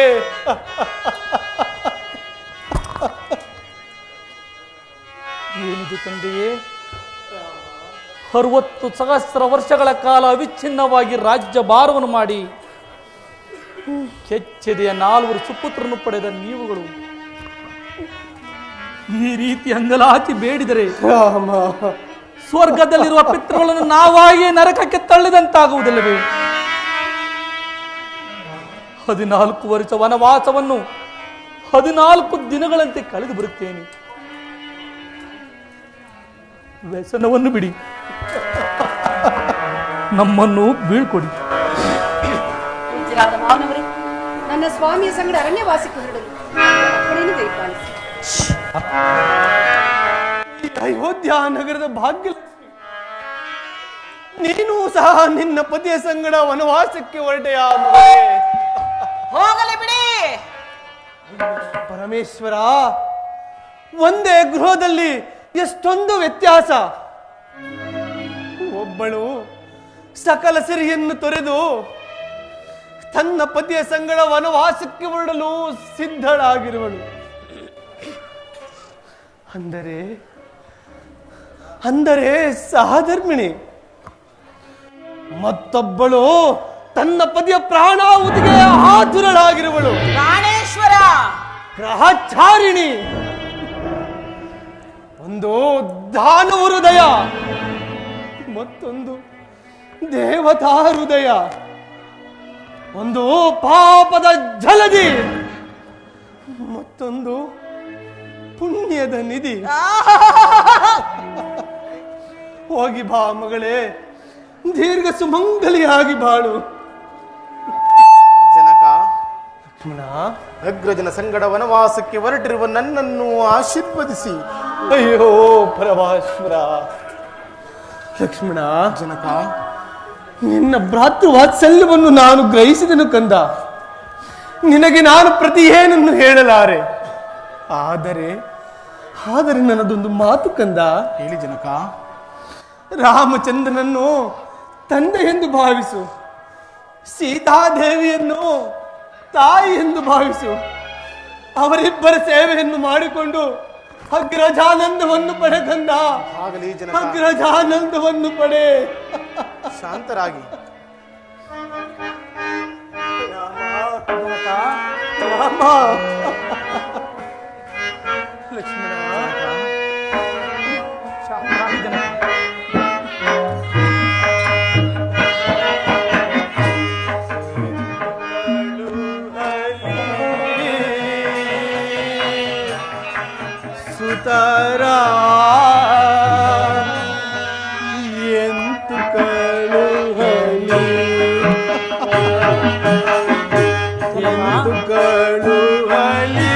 ಏನಿದು ತಂದೆಯೇ? 60 ಸಹಸ್ರ ವರ್ಷಗಳ ಕಾಲ ಅವಿಚ್ಛಿನ್ನವಾಗಿ ರಾಜ್ಯ ಭಾರವನ್ನು ಮಾಡಿ ಕೆಚ್ಚೆದೆಯ 4 ಸುಪುತ್ರನ್ನು ಪಡೆದ ನೀವುಗಳು ಈ ರೀತಿ ಅಂಗಲಾಚಿ ಬೇಡಿದರೆ ಸ್ವರ್ಗದಲ್ಲಿರುವ ಪಿತೃಗಳನ್ನು ನಾವಾಗಿಯೇ ನರಕಕ್ಕೆ ತಳ್ಳಿದಂತಾಗುವುದಿಲ್ಲವೇ? 14 ವರ್ಷ ವನವಾಸವನ್ನು 14 ದಿನಗಳಂತೆ ಕಳೆದು ಬರುತ್ತೇನೆ. ವ್ಯಸನವನ್ನು ಬಿಡಿ, ನಮ್ಮನ್ನು ಬೀಳ್ಕೊಡಿ. ಸ್ವಾಮಿಯ ಸಂಗಡ ಅರಣ್ಯವಾಸಕ್ಕೆ ಹೊರಡಲು ಅಪ್ಪಣೆಯನ್ನು ದಯಪಾಲಿಸಿ. ಅಯೋಧ್ಯ ನಗರದ ಭಾಗ್ಯಲಕ್ಷ್ಮಿ, ನೀನು ಸಹ ನಿನ್ನ ಪತಿಯ ಸಂಗಡ ವನವಾಸಕ್ಕೆ ಹೊರಟೆಯ ಹೋಗಲಿ ಬಿಡಿ. ಪರಮೇಶ್ವರ, ಒಂದೇ ಗೃಹದಲ್ಲಿ ಎಷ್ಟೊಂದು ವ್ಯತ್ಯಾಸ. ಒಬ್ಬಳು ಸಕಲ ಸಿರಿಯನ್ನು ತೊರೆದು ತನ್ನ ಪತಿಯ ಸಂಗಡ ವನವಾಸಕ್ಕೆ ಹೊರಡಲು ಸಿದ್ಧಳಾಗಿರುವಳು. ಅಂದರೆ ಸಹಧರ್ಮಿಣಿ. ಮತ್ತೊಬ್ಬಳು ತನ್ನ ಪತಿಯ ಪ್ರಾಣಾಹುತಿಗೆ ಆತುರಳಾಗಿರುವಳು ಪ್ರಾಣೇಶ್ವರ, ಗ್ರಹಚಾರಿಣಿ. ಒಂದು ದಾನವ ಹೃದಯ, ಮತ್ತೊಂದು ದೇವತಾ ಹೃದಯ. ಒಂದು ಪಾಪದ ಜಲದಿ, ಮತ್ತೊಂದು ಪುಣ್ಯದ ನಿಧಿ. ಹೋಗಿ ಬಾ ಮಗಳೇ, ದೀರ್ಘ ಸುಮಂಗಲಿಯಾಗಿ ಬಾಳು. ಜನಕ, ಲಕ್ಷ್ಮಣ, ಅಗ್ರಜನ ಸಂಗಡ ವನವಾಸಕ್ಕೆ ಹೊರಟಿರುವ ನನ್ನನ್ನು ಆಶೀರ್ವದಿಸಿ. ಅಯ್ಯೋ ಪರಮಾಶ್ವರ. ಲಕ್ಷ್ಮಣ, ಜನಕ, ನಿನ್ನ ಭ್ರಾತೃ ವಾತ್ಸಲ್ಯವನ್ನು ನಾನು ಗ್ರಹಿಸಿದನು ಕಂದ. ನಿನಗೆ ನಾನು ಪ್ರತಿ ಏನನ್ನು ಹೇಳಲಾರೆ. ಆದರೆ ನನ್ನದೊಂದು ಮಾತು ಕಂದ. ಹೇಳಿ ಜನಕ. ರಾಮಚಂದ್ರನನ್ನು ತಂದೆ ಎಂದು ಭಾವಿಸು, ಸೀತಾದೇವಿಯನ್ನು ತಾಯಿ ಎಂದು ಭಾವಿಸು. ಅವರಿಬ್ಬರ ಸೇವೆಯನ್ನು ಮಾಡಿಕೊಂಡು ಅಗ್ರಜಾನಂದವನ್ನು ಪಡೆ ಕಂದ. ಆಗಲಿ ಜನಕ, ಅಗ್ರಜಾನಂದವನ್ನು ಪಡೆ. ಶಾಂತರಾಗಿ. ರಾಮ, ಲಕ್ಷ್ಮಣ, ಸುತರ ಎಂತು ಕಳುಹಲಿ, ಎಂತು ಕಳುಹಲಿ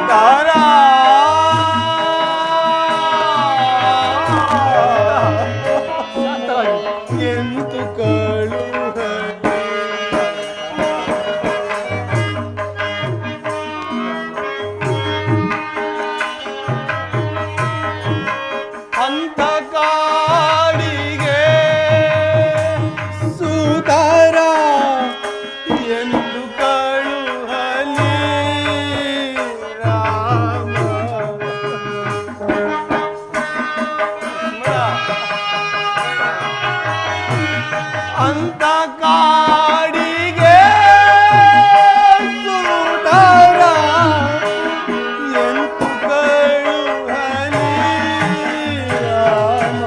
ತಾರ. ಎಂತು ಕಳುಹಲಿ. ಅಂತ ಕಾಡಿಗೆ ಸುತರ ಎಂದು ಕಳುಹಲಿ ರಾಮ. ಅಂತ ಕಾಡಿಗೆ ಸುತರ ಎಂದು ಕಳುಹಲಿ ರಾಮ.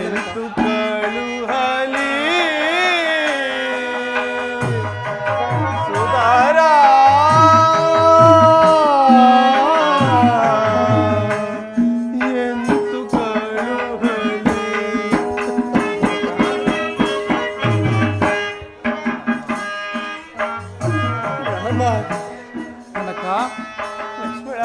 ಎಂತು ಕಳುಹಲಿ ಸುಧಾರ. ಎಂತು ಕಳುಹಲಿ. ರಾಮ, ಕನಕ, ಲಕ್ಷ್ಮಣ,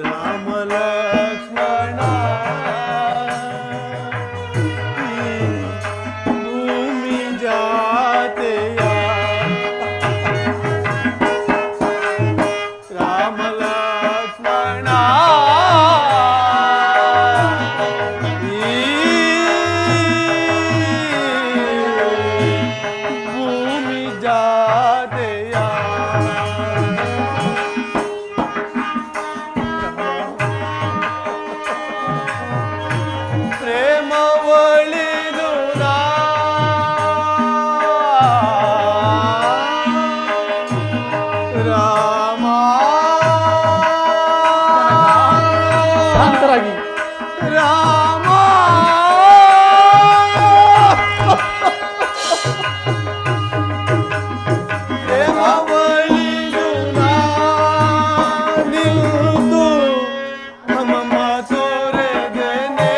ರಾಮ ಲಕ್ಷ್ಮಣ, ಈ ಭೂಮಿ ಜಾತೆಯ ರಾಮ ಲಕ್ಷ್ಮಣ, ಈ ಭೂಮಿ ಜಾತೆಯ ಪ್ರೇಮ ಒಳಿದು ರಾಮ. ಶಾಂತರಾಗಿ. ರಾಮ, ಪ್ರೇಮ ಒಳಿದು ನಿಲ್ದು ನಮ್ಮ ತೋರೆದೇನೆ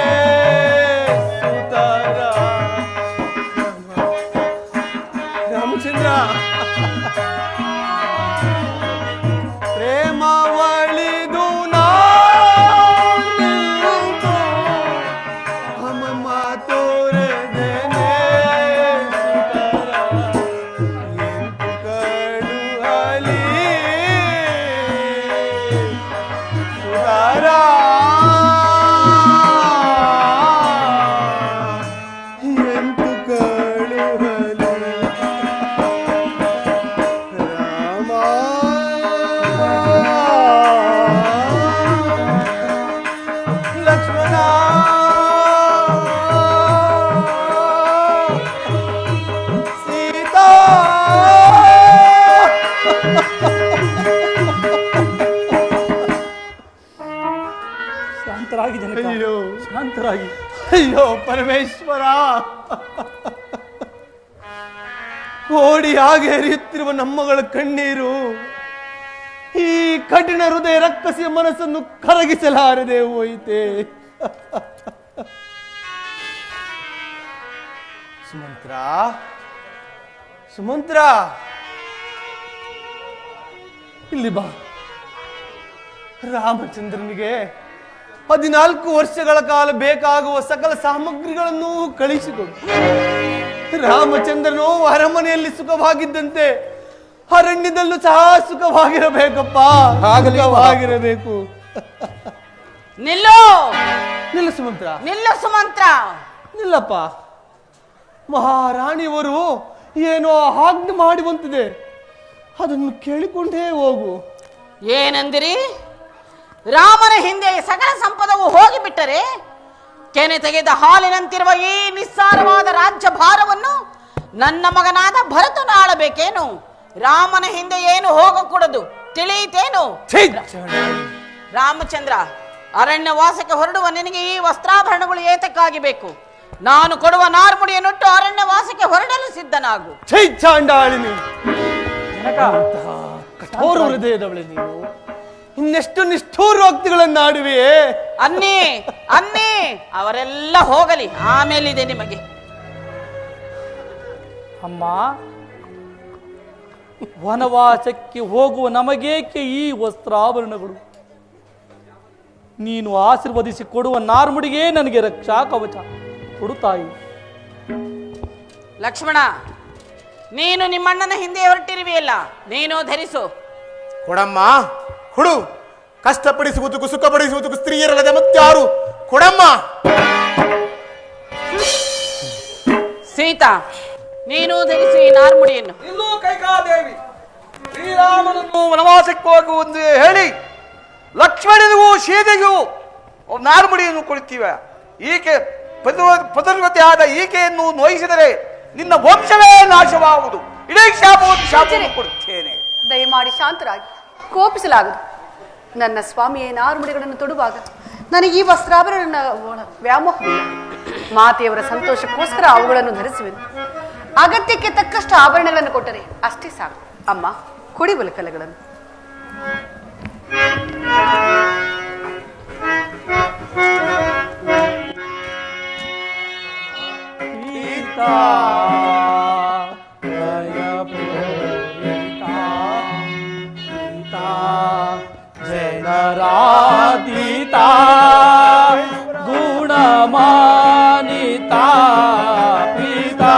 ಶಾಂತರಾಗಿ. ಅಯ್ಯೋ ಪರಮೇಶ್ವರ, ಕೋಡಿಯಾಗಿ ಹರಿಯುತ್ತಿರುವ ನಮ್ಮಗಳ ಕಣ್ಣೀರು ಈ ಕಠಿಣ ಹೃದಯ ರಕ್ಕಸಿಯ ಮನಸ್ಸನ್ನು ಕರಗಿಸಲಾರದೆ ಹೋಯಿತೆ. ಸುಮಂತ್ರ, ಸುಮಂತ್ರ, ಇಲ್ಲಿ ಬಾ. ರಾಮಚಂದ್ರನಿಗೆ 14 ವರ್ಷಗಳ ಕಾಲ ಬೇಕಾಗುವ ಸಕಲ ಸಾಮಗ್ರಿಗಳನ್ನು ಕಳಿಸಿಕೊಡು. ರಾಮಚಂದ್ರನು ಅರಮನೆಯಲ್ಲಿ ಸುಖವಾಗಿದ್ದಂತೆ ಅರಣ್ಯದಲ್ಲೂ ಸಹ ಸುಖವಾಗಿರಬೇಕಪ್ಪ, ಸುಖವಾಗಿರಬೇಕು. ನಿಲ್ಲು ನಿಲ್ಲ ಸುಮಂತ್ರ, ನಿಲ್ಲು ಸುಮಂತ್ರ. ನಿಲ್ಲಪ್ಪ. ಮಹಾರಾಣಿಯವರು ಏನೋ ಆಜ್ಞೆ ಮಾಡುವಂತಿದೆ, ಅದನ್ನು ಕೇಳಿಕೊಂಡೇ ಹೋಗು. ಏನಂದಿರಿ? ರಾಮನ ಹಿಂದೆ ಸಕಲ ಸಂಪದವು ಹೋಗಿಬಿಟ್ಟರೆ ಕೆನೆ ತೆಗೆದ ಹಾಲಿನಂತಿರುವ ಈ ನಿಸ್ಸಾರವಾದ ರಾಜ್ಯ ಭಾರವನ್ನು ನನ್ನ ಮಗನಾದ ಭರತನು ಆಳಬೇಕೇನು? ರಾಮನ ಹಿಂದೆ ಏನು ಹೋಗಕೂಡದು, ತಿಳಿಯಿತೇನು? ರಾಮಚಂದ್ರ, ಅರಣ್ಯ ವಾಸಕ್ಕೆ ಹೊರಡುವ ನಿನಗೆ ಈ ವಸ್ತ್ರಾಭರಣಗಳು ಏತಕ್ಕಾಗಿ ಬೇಕು? ನಾನು ಕೊಡುವ ನಾರ್ಮುಡಿಯನ್ನುಟ್ಟು ಅರಣ್ಯ ವಾಸಕ್ಕೆ ಹೊರಡಲು ಸಿದ್ಧನಾಗು. ಚಾಂಡಾಳಿನಿ, ಕಠೋರ ಹೃದಯದವಳೆ ನೀನು, ಇನ್ನೆಷ್ಟು ನಿಷ್ಠೂರೋಕ್ತಿಗಳನ್ನಾಡುವೆಯೇ? ಅನ್ನಿ ಅನ್ನಿ, ಅವರೆಲ್ಲ ಹೋಗಲಿ, ಆಮೇಲಿದೆ ನಿಮಗೆ. ಅಮ್ಮ, ವನವಾಸಕ್ಕೆ ಹೋಗುವ ನಮಗೇಕೆ ಈ ವಸ್ತ್ರಾಭರಣಗಳು? ನೀನು ಆಶೀರ್ವದಿಸಿ ಕೊಡುವ ನಾರ್ಮುಡಿಗೆ ನನಗೆ ರಕ್ಷಾ ಕವಚ ಕೊಡುತ್ತಾಯಿ. ಲಕ್ಷ್ಮಣ, ನೀನು ನಿಮ್ಮಣ್ಣನ ಹಿಂದೆ ಹೊರಟಿರುವೆಯಲ್ಲ, ನೀನು ಧರಿಸು. ಕೊಡಮ್ಮ, ಕೊಡು. ಕಷ್ಟಪಡಿಸುವುದಕ್ಕೂ ಸುಖಪಡಿಸುವುದಕ್ಕೂ ಸ್ತ್ರೀಯರಲ್ಲದೆ ಮತ್ತಾರು? ಕೊಡಮ್ಮ. ಸೀತಾ, ನೀನು ಧರಿಸು ಈ ನಾರ್ಮುಡಿಯನ್ನು. ಇಲ್ಲೂ ಕೈಕಾದೇವಿ, ಶ್ರೀರಾಮನನ್ನು ವನವಾಸಕ್ಕೆ ಹೋಗುವಂದು ಹೇಳಿ ಲಕ್ಷ್ಮಣನಿಗೂ ಸೀತೆಗೂ ನಾರ್ಮುಡಿಯನ್ನು ಕೊಡುತ್ತೀವ. ಈಕೆ ಪದರ್ವತಿ ಆದ ಈಕೆಯನ್ನು ನೋಯಿಸಿದರೆ ನಿನ್ನ ವಂಶವೇ ನಾಶವಾಗುವುದು. ಇಡೀ ಶಾಪವನ್ನು ಕೊಡುತ್ತೇನೆ. ದಯಮಾಡಿ ಶಾಂತರಾಗಿ, ಕೋಪಿಸಲಾಗದು. ನನ್ನ ಸ್ವಾಮಿಯೇ ನಾರ್ಮುಡಿಗಳನ್ನು ತೊಡುವಾಗ ನನಗೆ ಈ ವಸ್ತ್ರಾಭರಣ ವ್ಯಾಮೋಹವಿಲ್ಲ. ಮಾತೆಯವರ ಸಂತೋಷಕ್ಕೋಸ್ಕರ ಅವುಗಳನ್ನು ಧರಿಸುವೆನು. ಅಗತ್ಯಕ್ಕೆ ತಕ್ಕಷ್ಟು ಆಭರಣಗಳನ್ನು ಕೊಟ್ಟರೆ ಅಷ್ಟೇ ಸಾಕು. ಅಮ್ಮ, ಕೊಡಿ ಬಲಕಲಗಳನ್ನು. ಜನರಾದಿತಾ ಗುಣಮಾನಿತಾ ಪಿತಾ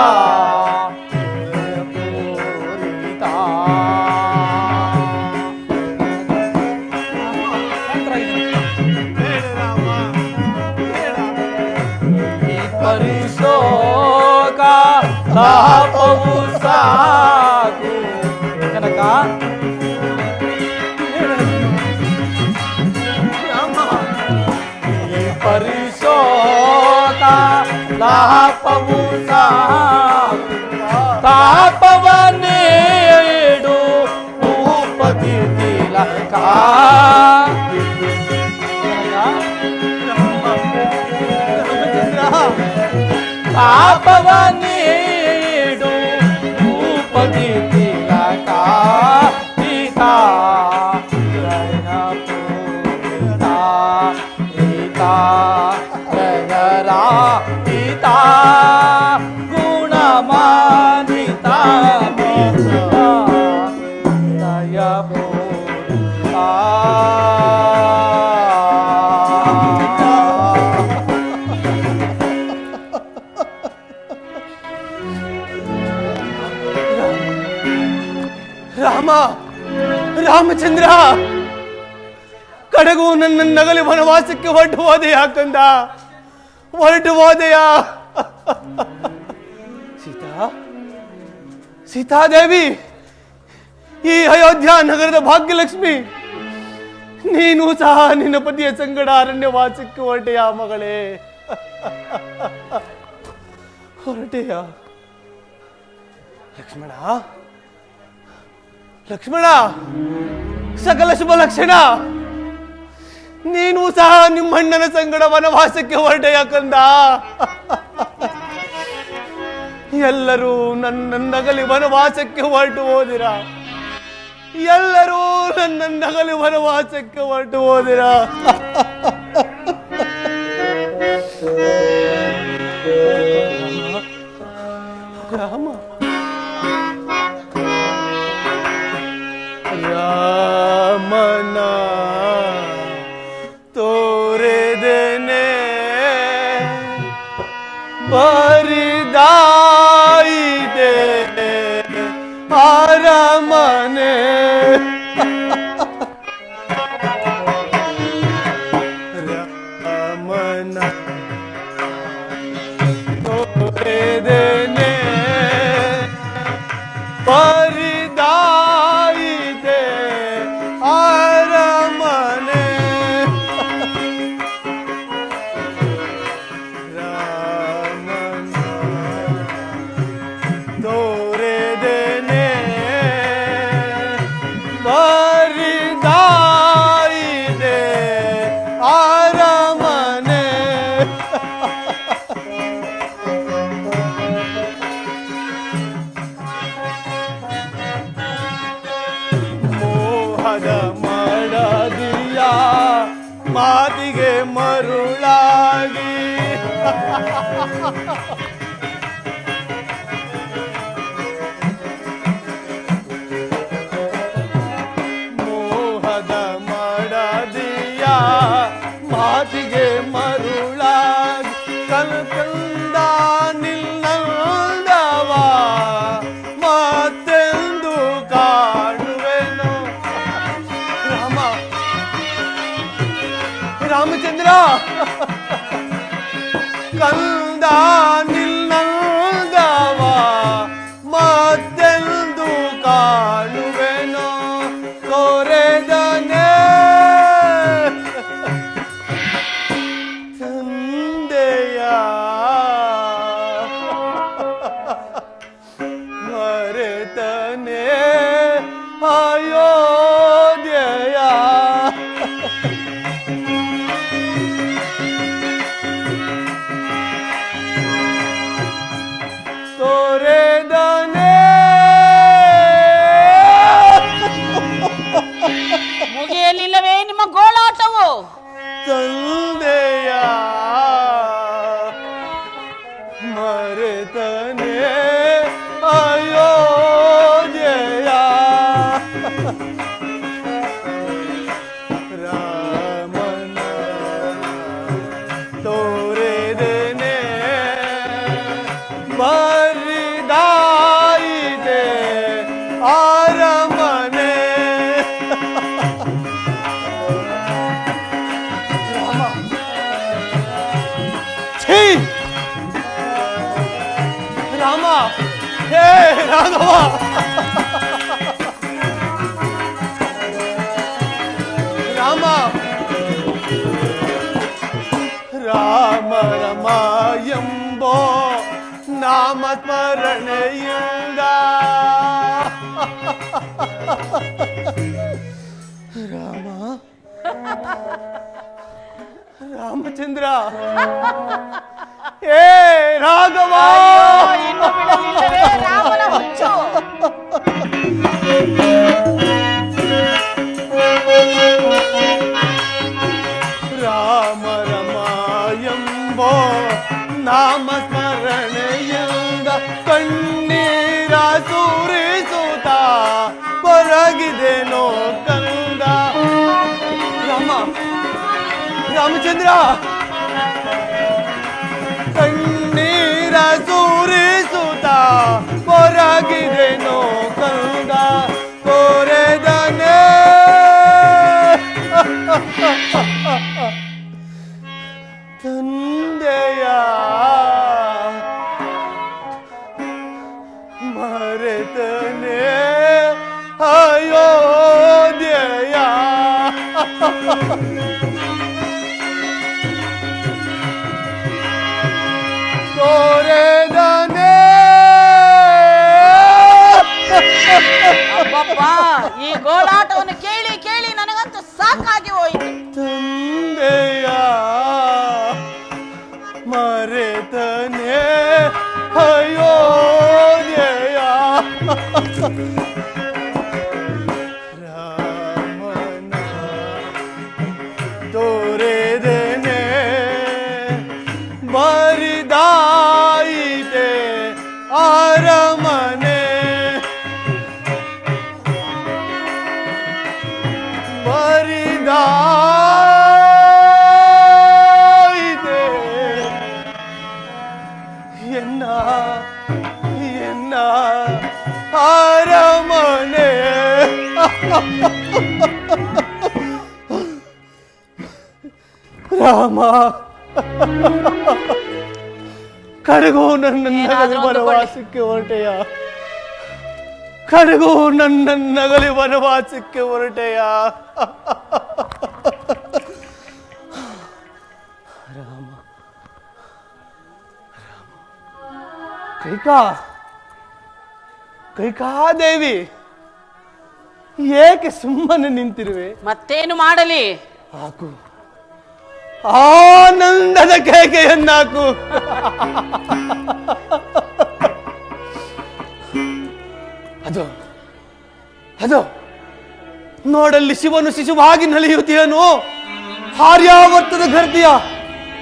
ಪೂರಿತಾ. ಪರಿಶೋಕ ತಾಪವು ಸಾಕು ಕನಕ. ಪರಿಶೋಕ ಲಾಪವು ಸಾಕು ತಾಪವನ್ನೇಡು ಭೂಪತಿ ತಿಲಕ. ತಾಪವನ್ನೇಡು ಭೂಪತಿ ತಿಲಕ. ಪಿತಾ ಪಿತಾ ಗುಣಮಾನಿತಾ ದಯ ಪೂರಿತಾ. ರಾಮ, ರಾಮಚಂದ್ರ, ಕಡೆಗೂ ನನ್ನ ನಗಲಿ ವನವಾಸಕ್ಕೆ ಹೊರಟು ಹೋದೆಯಾ ಕಂದ? ಹೊರಟು ಹೋದೆಯಾ? ಸೀತಾ, ಸೀತಾದೇವಿ, ಈ ಅಯೋಧ್ಯ ನಗರದ ಭಾಗ್ಯಲಕ್ಷ್ಮಿ, ನೀನು ಸಹ ನಿನ್ನ ಪತಿಯ ಸಂಗಡ ಅರಣ್ಯವಾಸಕ್ಕೆ ಹೊರಟೆಯಾ ಮಗಳೇ? ಹೊರಟೆಯಾ? ಲಕ್ಷ್ಮಣ, ಲಕ್ಷ್ಮಣ, ಸಕಲ ಶುಭ ಲಕ್ಷಣ ನೀನು ಸಹ ನಿಮ್ಮಣ್ಣನ ಸಂಗಡ ವನವಾಸಕ್ಕೆ ಹೊರಟೆಯ ಕಂದ. ಎಲ್ಲರೂ ನನ್ನನ್ನಗಲಿ ವನವಾಸಕ್ಕೆ ಹೊರಟು ಹೋದಿರಾ, ಎಲ್ಲರೂ ನನ್ನನ್ನಗಲಿ ವನವಾಸಕ್ಕೆ ಹೊರಟು ಹೋದಿರಾ. ರಾಮ ರಾಮನ ತೋರೆದೇನೆ ಬರಿದಾಯಿದೆ ಅರಮನೆ. ರಾಮನ ತೋರೆದೇನೆ ಬರಿದಾಯಿದೆ ಅರಮನೆ. ರಾಮನ ತೋರೆದೇನೆ ಬರಿದಾಯಿದೆ ಅರಮನೆ. ಮೋಹದ ಮಾಡದಿಯ ಮಾತಿಗೆ ಮರುಳಾಗಿ ಮೋಹದ ಮಾಡದಿಯ ಮಾತಿಗೆ ಮರುಳಾಗಿ ಕಲ್ಕಂದ ನಿಲ್ಲಂದವ ಮತ್ತೆಂದು ಕಾಣುವೆನು. ರಾಮ ರಾಮಚಂದ್ರ ಕಂದ ನಿಲ್ಲಂದವ ಮತ್ತೆಂದು ಕಾಣುವೆನು. ತೋರೆದನೆ ತಂದೆಯ ಮರೆತನೆ ಅಯೋಧ್ಯೆಯ. ತೋರೆದನೆ ಮುಗಿಯಲಿಲ್ಲವೇ ನಿಮ್ಮ ಗೋಳಾಟವು? ತಂದೆಯ ಮರೆತನೆ ಅಯೋಧ್ಯೆಯ. ರಾಮನ ತೋರೆದೇನೆ ಬರಿದಾಯಿದೆ ಅರಮನೆ. ರಾಮ ಛೀ ರಾಮ ಹೇ ರಾಘವ ರಾಮ ರಾಮ ರಮ ಎಂಬೋ ನಾಮ ಸ್ಮರಣೆಯಿಂದ ರಾಮ ರಾಮಚಂದ್ರ ಏ ರಾಘವ ಇನ್ನು ಬಿಡಲಿಲ್ಲವೇ ರಾಮನ ಹುಚ್ಚು? ರಾಮ ರಮ ಎಂಬೋ ನಾಮ ಸ್ಮರಣೆಯಿಂದ ಕಣ್ಣೀರ ಸುರಿಸುತ್ತ ಕೊರಗಿದೆನೋ ಕಂದ. ರಾಮ ರಾಮಚಂದ್ರ ಕಣ್ಣೀರ ಸುರಿಸುತ್ತ ಕೊರಗಿದೆನೋ ಕಂದ. ಕೊರೆದನೆ ತಂದೆಯ ಮರೆತನೆ ಅಯೋಧ್ಯೆಯ. ತೋರೆದನೆ ಅಬ್ಬಬ್ಬಾ, ಈ ಗೋಳಾಟವನ್ನು ಕೇಳಿ ಕೇಳಿ ನನಗಂತೂ ಸಾಕಾಗಿ ಹೋಯಿತು. ರಾಮನ ತೋರೆದೇನೆ ಬರಿದಾಯಿತೆ ಅರಮನೆ ಬರಿದಾಯಿತೆ ಎನ್ನ ಅರಮನೆ. ರಾಮ ಕಡೆಗೂ ನನ್ನ ನಗಲಿ ವನವಾಸಕ್ಕೆ ಹೊರಟೆಯ, ಕಡೆಗೂ ನನ್ನ ನಗಲಿ ವನವಾಸಕ್ಕೆ ಹೊರಟೆಯ. ರಾಮ ಕೈಕಾದೇವಿ ಏಕೆ ಸುಮ್ಮನೆ ನಿಂತಿರುವೆ? ಮತ್ತೇನು ಮಾಡಲಿ? ಹಾಕು ಆನಂದದ ಕೇಕೆಯನ್ನಾಕು. ಅದು ನೋಡಲ್ಲಿ ಶಿವನು ಶಿಶುವಾಗಿ ನಲಿಯುತ್ತೀಯನು ಆರ್ಯಾವರ್ತದ ಗರ್ದಿಯ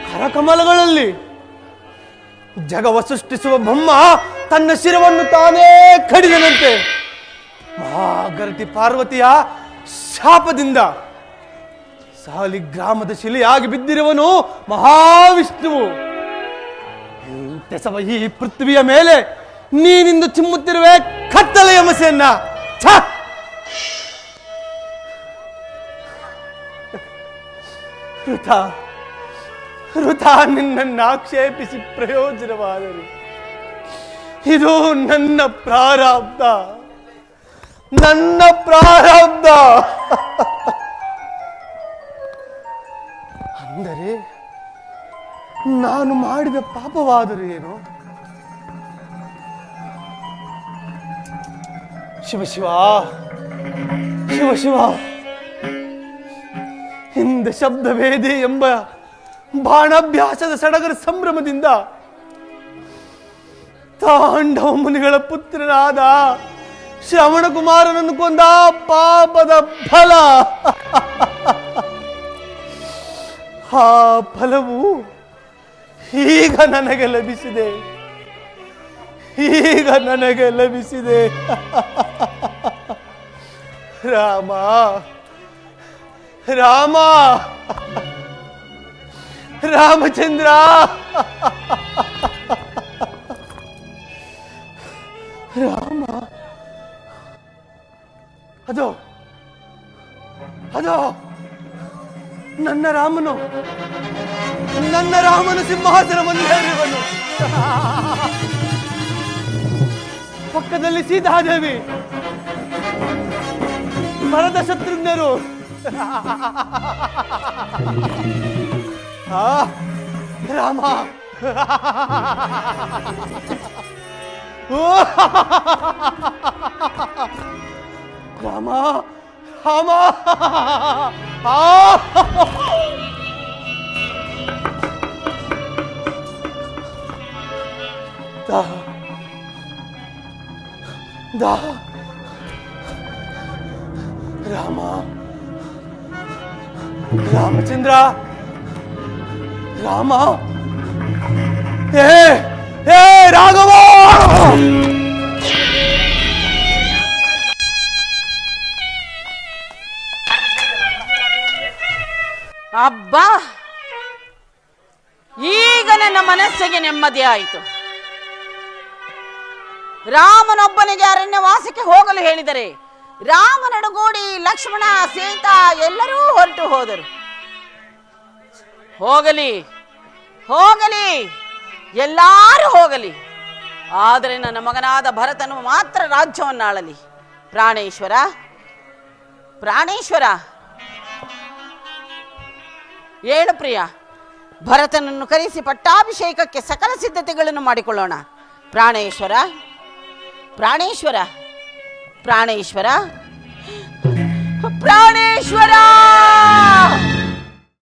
ಕರಕಮಲಗಳಲ್ಲಿ. ಜಗವ ಸೃಷ್ಟಿಸುವ ಬ್ರಹ್ಮ ತನ್ನ ಶಿರವನ್ನು ತಾನೇ ಕಡಿದನಂತೆ. ಮಹಾಗರತಿ ಪಾರ್ವತಿಯ ಶಾಪದಿಂದ ಸಾಲಿಗ್ರಾಮದ ಶಿಲೆಯಾಗಿ ಬಿದ್ದಿರುವನು ಮಹಾವಿಷ್ಣುವು. ಇಂತೆಸವ ಈ ಪೃಥ್ವಿಯ ಮೇಲೆ ನೀನಿಂದು ಚಿಮ್ಮುತ್ತಿರುವೆ ಕತ್ತಲೆಯ ಮಸೆಯನ್ನ. ವೃಥಾ ನಿನ್ನನ್ನು ಆಕ್ಷೇಪಿಸಿ ಪ್ರಯೋಜನವಾದರು. ಇದು ನನ್ನ ಪ್ರಾರಬ್ಧ. ಅಂದರೆ ನಾನು ಮಾಡಿದ ಪಾಪವಾದರೂ ಏನು? ಶಿವ ಹಿಂದೆ ಶಬ್ದವೇದಿ ಎಂಬ ಬಾಣಾಭ್ಯಾಸದ ಸಡಗರ ಸಂಭ್ರಮದಿಂದ ತಾಂಡವ ಮುನಿಗಳ ಪುತ್ರನಾದ ಶ್ರವಣ ಕುಮಾರನನ್ನು ಕೊಂದ ಪಾಪದ ಫಲ. ಆ ಫಲವು ಈಗ ನನಗೆ ಲಭಿಸಿದೆ. ರಾಮ ರಾಮಚಂದ್ರ, ರಾಮ. ಅದು ನನ್ನ ರಾಮನು ಸಿಂಹಾಸನವನ್ನೇರಿರುವನು. ಪಕ್ಕದಲ್ಲಿ ಸೀತಾದೇವಿ, ಭರತ ಶತ್ರುಘ್ನರು. ರಾಮ ರಾಮ ರಾಮ ರಾಮ ರಾಮಚಂದ್ರ, ರಾಮ, ಏ ರಾಘವ. ಅಬ್ಬಾ, ಈಗ ನನ್ನ ಮನಸ್ಸಿಗೆ ನೆಮ್ಮದಿ ಆಯಿತು. ರಾಮನೊಬ್ಬನಿಗೆ ಅರಣ್ಯವಾಸಕ್ಕೆ ಹೋಗಲು ಹೇಳಿದರೆ ರಾಮನೊಡಗೂಡಿ ಲಕ್ಷ್ಮಣ, ಸೀತಾ ಎಲ್ಲರೂ ಹೊರಟು ಹೋದರು. ಹೋಗಲಿ, ಎಲ್ಲರೂ ಹೋಗಲಿ. ಆದರೆ ನನ್ನ ಮಗನಾದ ಭರತನು ಮಾತ್ರ ರಾಜ್ಯವನ್ನಾಳಲಿ. ಪ್ರಾಣೇಶ್ವರ ಏಳು ಪ್ರಿಯ, ಭರತನನ್ನು ಕರೆಸಿ ಪಟ್ಟಾಭಿಷೇಕಕ್ಕೆ ಸಕಲ ಸಿದ್ಧತೆಗಳನ್ನು ಮಾಡಿಕೊಳ್ಳೋಣ. ಪ್ರಾಣೇಶ್ವರ